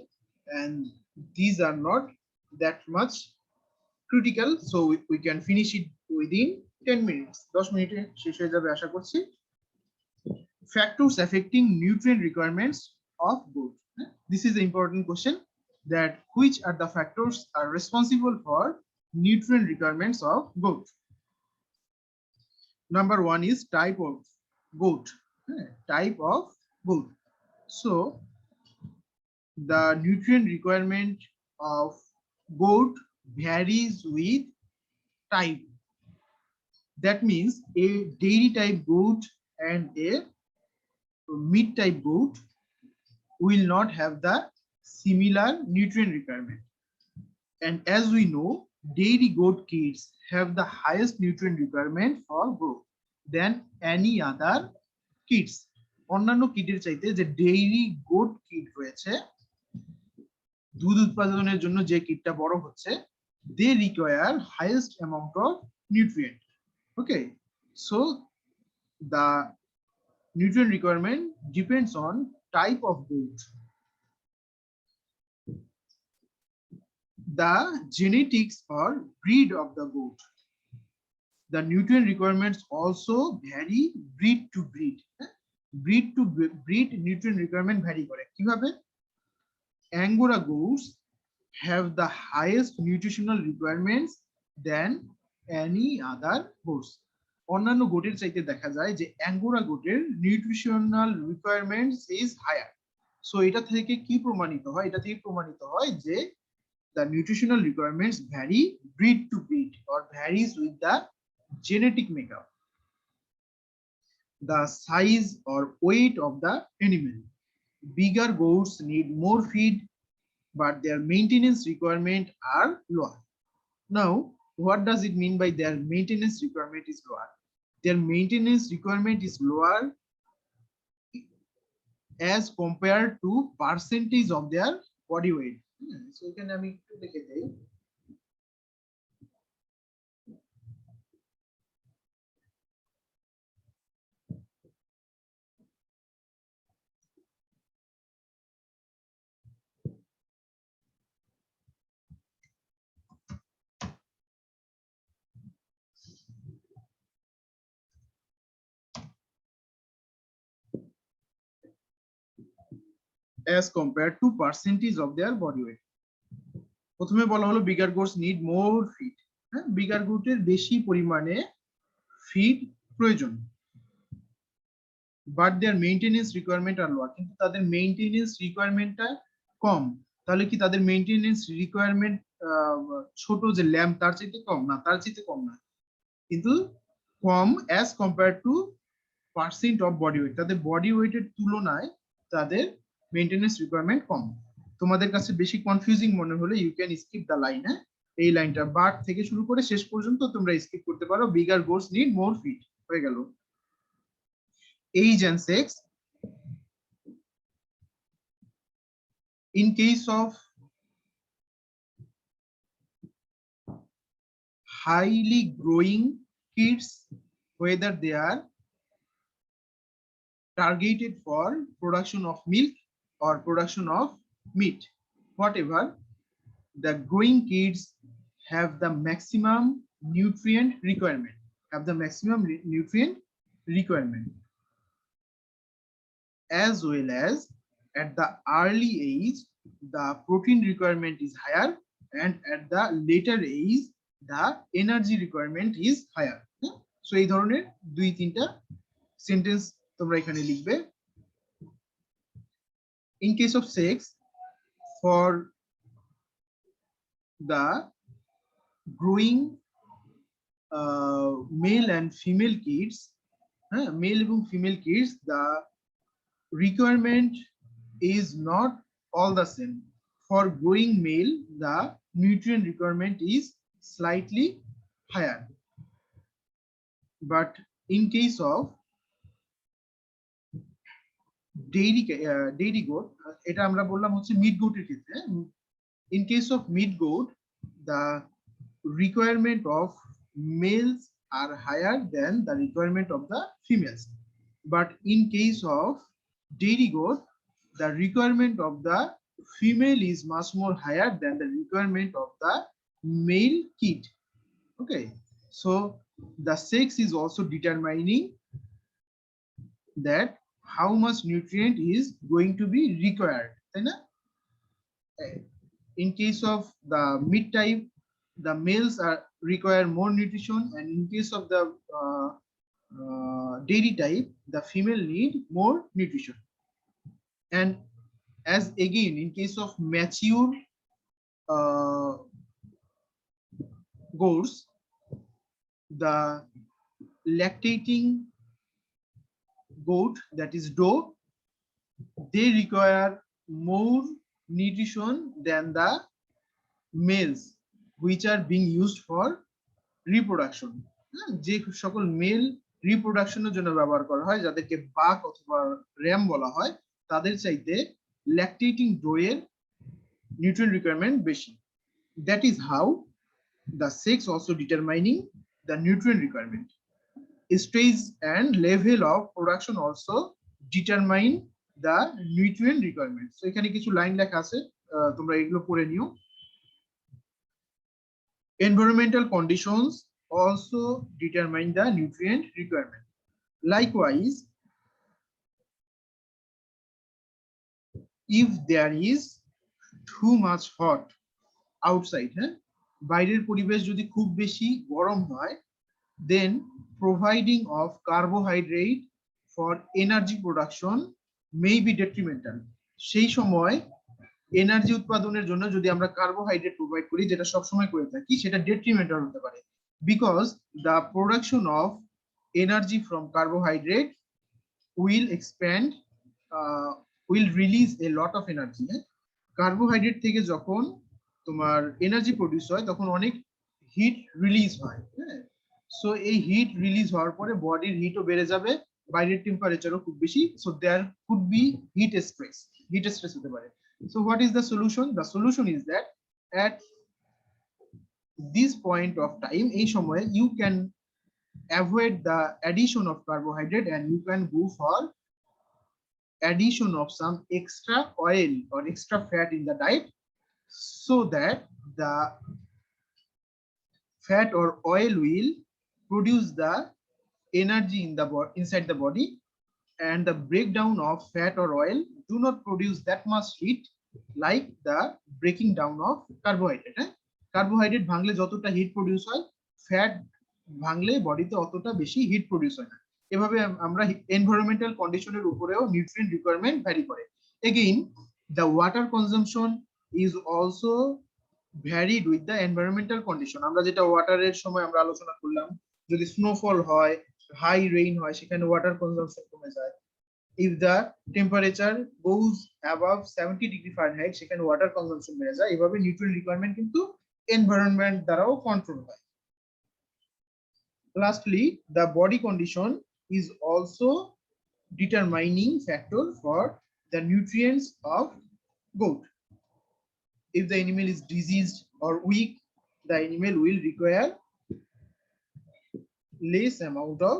and these are not that much critical, so we can finish it within 10 minutes. 10 মিনিটে শেষ হয়ে যাবে আশা করছি। Factors affecting nutrient requirements of goat. This is an important question, that which are the factors are responsible for nutrient requirements of goat. Number 1 is type of goat. Type of goat. So the nutrient requirement of goat varies with type. That means a dairy type goat and a meat type goat will not have the similar nutrient requirement. And as we know, dairy goat kids have the highest nutrient requirement for growth than any other kids. অন্যান্য কিডের চাইতে যে dairy goat kid রয়েছে, দুধ উৎপাদনের জন্য যে কিডটা বড় হচ্ছে, they require highest amount of nutrient. Okay, so the nutrient requirement depends on type of goat, the genetics or breed of the goat. The nutrient requirements also vary breed to breed. Breed to breed nutrient requirement vary করে কিভাবে? Angora goats have the highest nutritional requirements than any other goats. অন্যান্য গোটের চাইতে দেখা যায় যে angora গোটের nutritional requirements is higher. So এটা থেকে কি প্রমাণিত হয়? এটা থেকে প্রমাণিত হয় যে the nutritional requirements vary breed to breed or varies with the genetic makeup, the size or weight of the animal. Bigger goats need more feed, but their maintenance requirement are lower. Now, what does it mean by their maintenance requirement is lower? Their maintenance requirement is lower as compared to percentage of their body weight. So you can লিখে দেই। as compared to percentage of their body weight. প্রথমে বলা হলো bigger goats need more feed. হ্যাঁ, bigger গোটের বেশি পরিমাণে feed প্রয়োজন, but their maintenance requirement are lower, কিন্তু তাদের মেইনটেনেন্স রিকোয়ারমেন্টটা কম। তাহলে কি তাদের মেইনটেনেন্স রিকোয়ারমেন্ট ছোট যে ল্যাম্প তার চাইতে কম? না, তার চাইতে কম না, কিন্তু কম as compare to percent of body weight. তাদের বডি ওয়েটের তুলনায় তাদের মেইনটেনেন্স রিকোয়ারমেন্ট কম। তোমাদের কাছে বেশি কনফিউজিং মনে হলে you can skip the line. হ্যাঁ, এই লাইনটা বাট থেকে শুরু করে শেষ পর্যন্ত তোমরা স্কিপ করতে পারো। Bigger goats need more feed হয়ে গেল। Age and sex. In case of highly growing kids, whether they are targeted for production of milk or production of meat, whatever, the growing kids have the maximum nutrient requirement, as well as at the early age the protein requirement is higher, and at the later age the energy requirement is higher. So এই ধরনের দুই তিনটা sentence তোমরা এখানে লিখবে। In case of sex, for the growing male and female kids, male এবং female kids, the requirement is not all the same. For growing male, the nutrient requirement is slightly higher, but in case of dairy goat, এটা আমরা বললাম হচ্ছে mid গোটের ক্ষেত্রে। In case of meat goat, the requirement of males are higher than the requirement of the females, but in case of dairy goat, the requirement of the female is much more higher than the requirement of the male kid. Okay, so the sex is also determining that how much nutrient is going to be required. In case of the meat type, the males require more nutrition, and in case of the dairy type, the female need more nutrition. And as again in case of mature goats, the lactating goat, that is doe, they require more nutrition than the males which are being used for reproduction. যে সকল mail রিপ্রোডাকশনের জন্য ব্যবহার করা হয়, যাদেরকে বাক অথবা RAM বলা হয়, তাদের চাইতে ল্যাকটেটিং ডোয়ের নিউট্রিয়েন্ট রিকোয়ারমেন্ট বেশি। That is how the sex also determining the nutrient requirement. stage and level of production also determine the nutrient requirement. So এখানে কিছু লাইন লেখা আছে, তোমরা এগুলো পড়ে নিও। Environmental conditions also determine the nutrient requirement. Likewise, if there is too much hot outside, বাইরের পরিবেশ যদি খুব বেশি গরম হয়, then providing of carbohydrate for energy production may be detrimental. সেই সময় এনার্জি উৎপাদনের জন্য যদি আমরা কার্বোহাইড্রেট প্রোভাইড করি, যেটা সব সময় করে থাকি, সেটা ডেট্রিমেন্টাল হতে পারে, because the production of energy from carbohydrate will expand, will release A lot of energy. Carbohydrate থেকে যখন তোমার এনার্জি প্রডিউস হয় তখন অনেক হিট রিলিজ হয়। সো এই হিট রিলিজ হওয়ার পরে বডির হিটও বেড়ে যাবে, বাইরের টেম্পারেচারও খুব বেশি, so there could be heat stress হতে পারে। So what is the solution? The solution is that at this point of time, এই সময়ে you can avoid the addition of carbohydrate and you can go for addition of some extra oil or extra fat in the diet, so that the fat or oil will produce the energy in the inside the body, and the breakdown of fat or oil do not produce that much heat like the breaking down of carbohydrate. Carbohydrate ভাঙলে যতটা hit produce হয়, fat ভাঙলে বডিতে অতটা বেশি hit produce হয় না। এভাবে আমরা এনভায়রনমেন্টাল কন্ডিশনের উপরেও নিউট্রিয়েন্ট রিকোয়ারমেন্ট ভ্যারি করে। Again the water consumption is also varied with the environmental condition. আমরা যেটা ওয়াটারের সময় আমরা আলোচনা করলাম, যদি স্নোফল হয়, হাই রেইন হয়, সেখানে ওয়াটার কনজাম্পশন কমে যায়। If the temperature goes above 70 degree Fahrenheit, সেখানে ওয়াটার কনজাম্পশন বেড়ে যায়। এভাবে নিউট্রিয়েন্ট রিকোয়ারমেন্ট কিন্তু এনভায়রনমেন্ট দ্বারাও কন্ট্রোল হয়। Lastly, the body condition is also determining factor for the nutrients of goat. If the animal is diseased or weak, the animal will require less amount of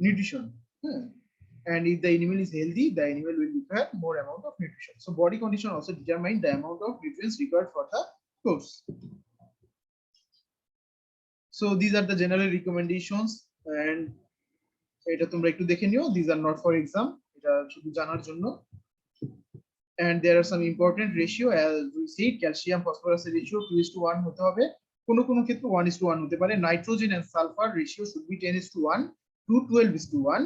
nutrition. And if the animal is healthy, the animal will require more amount of nutrition. So body condition also determine the amount of nutrients required for the goats. So these are the general recommendations, and এটা তোমরা একটু দেখে নিও, these are not for exam, এটা শুধু জানার জন্য। And there are some important ratio, as we said, calcium phosphorus ratio 2:1 হতে হবে, কোনো কোনো ক্ষেত্রে 1:1 হতে পারে। Nitrogen and sulfur ratio should be 10:1 to 12:1,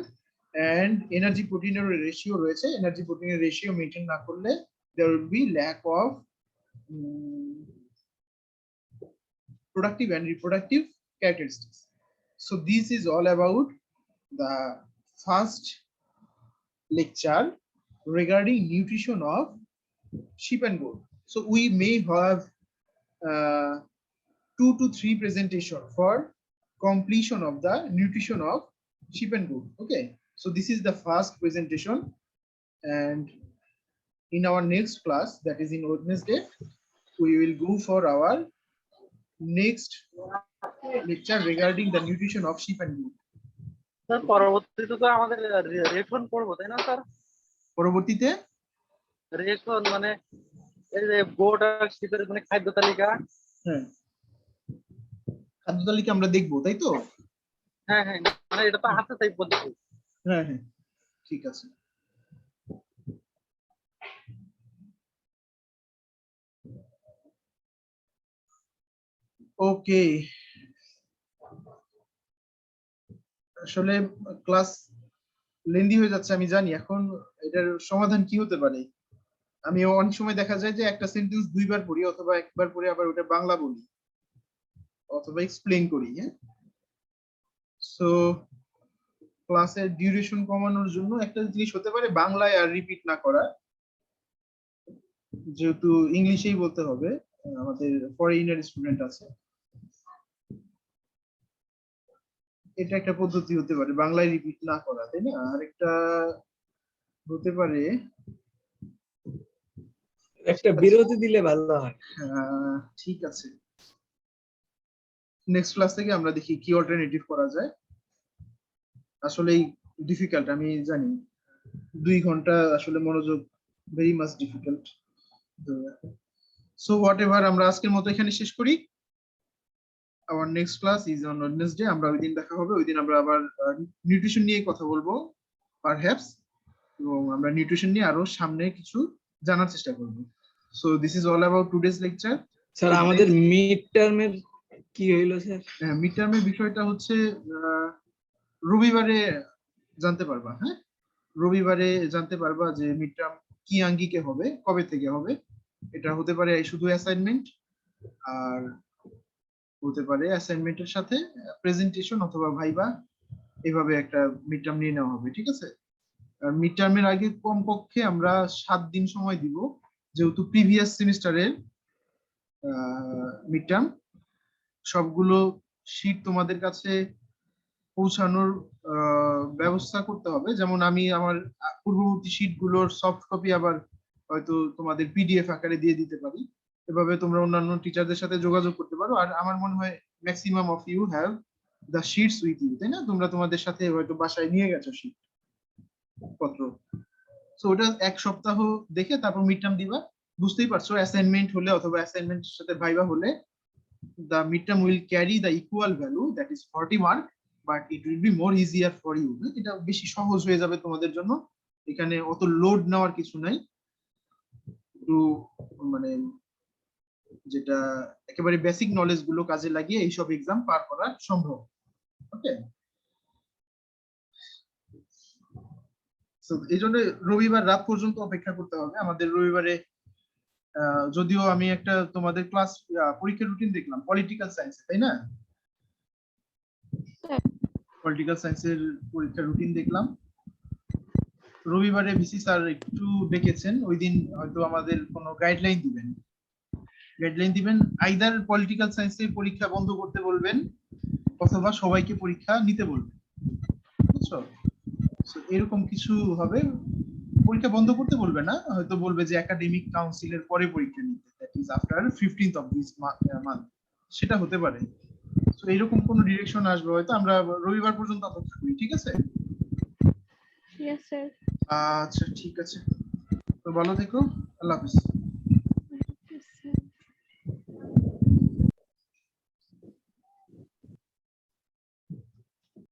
and energy protein এর রেশিও রয়েছে, এনার্জি প্রোটিনের রেশিও মেইনটেইন না করলে there will be lack of productive and reproductive characteristics. So this is all about the first lecture regarding nutrition of sheep and goat. So we may have 2 to 3 presentation for completion of the nutrition of sheep and goat. Okay, so this is the first presentation, and in our next class, that is in Wednesday, we will go for our next lecture regarding the nutrition of sheep and goat. Sir পরবর্তীতে তো আমাদের ration পড়বো, তাই না sir? পরবর্তীতে ration মানে এই যে গোট আর শিপের মানে খাদ্য তালিকা। হ্যাঁ, খাদ্য তালিকা আমরা দেখবো, তাই তো? হ্যাঁ হ্যাঁ, মানে এটা তো হাতে টাইপ পদ্ধতি। হ্যাঁ হ্যাঁ, ঠিক আছে। ওকে, আসলে ক্লাস লেন্দি হয়ে যাচ্ছে আমি জানি। এখন এটার সমাধান কি হতে পারে? আমি অনেক সময় দেখা যায় যে একটা সেন্টেন্স দুইবার পড়ি, অথবা একবার পড়ে আবার ওটা বাংলা বলি, অথবা এক্সপ্লেইন করি। সো ক্লাসের ডিউরেশন কমানোর জন্য একটা জিনিস হতে পারে বাংলায় আর রিপিট না করা, যেহেতু ইংলিশেই বলতে হবে, আমাদের ফরেইনার স্টুডেন্ট আছে। এটা একটা পদ্ধতি হতে পারে, বাংলায় রিপিট না করা, তাই না? আরেকটা হতে পারে একটা বিরতি দিলে ভালো হয়। ঠিক আছে। নেক্সট ক্লাস থেকে আমরা দেখি কি অল্টারনেটিভ করা যায়। আসলেই ডিফিকাল্ট, আমি জানি 2 ঘন্টা আসলে মনোযোগ very much difficult. So what ever, আমরা আজকের মতো এখানে শেষ করি। Hour next class is on Wednesday, আমরা ওই দিন দেখা হবে। ওই দিন আমরা আবার নিউট্রিশন নিয়ে কথা বলবো পারহ্যাপস, এবং আমরা নিউট্রিশন নিয়ে আরো সামনে কিছু জানার চেষ্টা করব। So this is all about today's lecture. Sir আমাদের মিড টার্মের কি হইলো স্যার? মিড টার্মের বিষয়টা হচ্ছে রবিবারে জানতে পারবা। হ্যাঁ, রবিবারে জানতে পারবা যে মিড টার্ম কি আঙ্গিকে হবে, কবে থেকে হবে। এটা হতে পারে শুধু অ্যাসাইনমেন্ট, আর হতে পারে অ্যাসাইনমেন্টের সাথে প্রেজেন্টেশন অথবা ভাইবা, এভাবে একটা মিড টার্ম নিয়ে নেওয়া হবে। ঠিক আছে, মিড টার্মের আগে কমপক্ষে আমরা 7 দিন সময় দিব, যেহেতু প্রিভিয়াস সেমিস্টারের মিড টার্ম। সবগুলো শীট তোমাদের কাছে পৌঁছানোর ব্যবস্থা করতে হবে। যেমন আমি আমার পূর্ববর্তী শীটগুলোর সফট কপি আবার হয়তো তোমাদের পিডিএফ আকারে দিয়ে দিতে পারি। এভাবে তোমরা অন্যান্য টিচারদের সাথে যোগাযোগ করতে পারো। আর আমার মনে হয় maximum of you have the sheets with you, তাই না? তোমরা তোমাদের সাথে হয়তো বাসায় নিয়ে গেছো শীট পত্র। সো ওটা 1 সপ্তাহ দেখে তারপর মিড টার্ম দিবা। বুঝতেই পারছো, অ্যাসাইনমেন্ট হলে অথবা অ্যাসাইনমেন্টের সাথে ভাইবা হলে the midterm will carry the equal value, that is 40 mark, but it will be more easier for you. এটা বেশি সহজ হয়ে যাবে তোমাদের জন্য, এখানে অত লোড নেওয়ার কিছু নাই। একটু মানে যেটা একেবারে বেসিক নলেজ গুলো কাজে লাগিয়ে এইসব এক্সাম পার করা সম্ভব। ওকে, সো এই জন্য রবিবার রাত পর্যন্ত অপেক্ষা করতে হবে আমাদের। রবিবারে যদিও আমি একটা তোমাদের ক্লাস পরীক্ষার রুটিন দেখলাম পলিটিক্যাল সায়েন্স, তাই না? পলিটিক্যাল সায়েন্সের পরীক্ষার রুটিন দেখলাম। রবিবারে ভিসি স্যার একটু ডেকেছেন, ওই দিন হয়তো আমাদের কোনো গাইডলাইন দিবেন। আইদার পলিটিক্যাল সায়েন্সের পরীক্ষা বন্ধ করতে বলবেন অথবা সবাইকে পরীক্ষা নিতে বলবেন, বুঝছো? এরকম কিছু হবে। পরীক্ষা বন্ধ করতে বলবে না, হয়তো বলবে যে একাডেমিক কাউন্সিলের পরে পরীক্ষা নিতে, that is after 15th of this month, সেটা হতে পারে। সো এরকম কোন ডিরেকশন আসবে হয়তো, আমরা রবিবার পর্যন্ত অপেক্ষা করি। ঠিক আছে? Yes, sir. আচ্ছা ঠিক আছে, তো ভালো থেকো, আল্লাহ হাফেজ।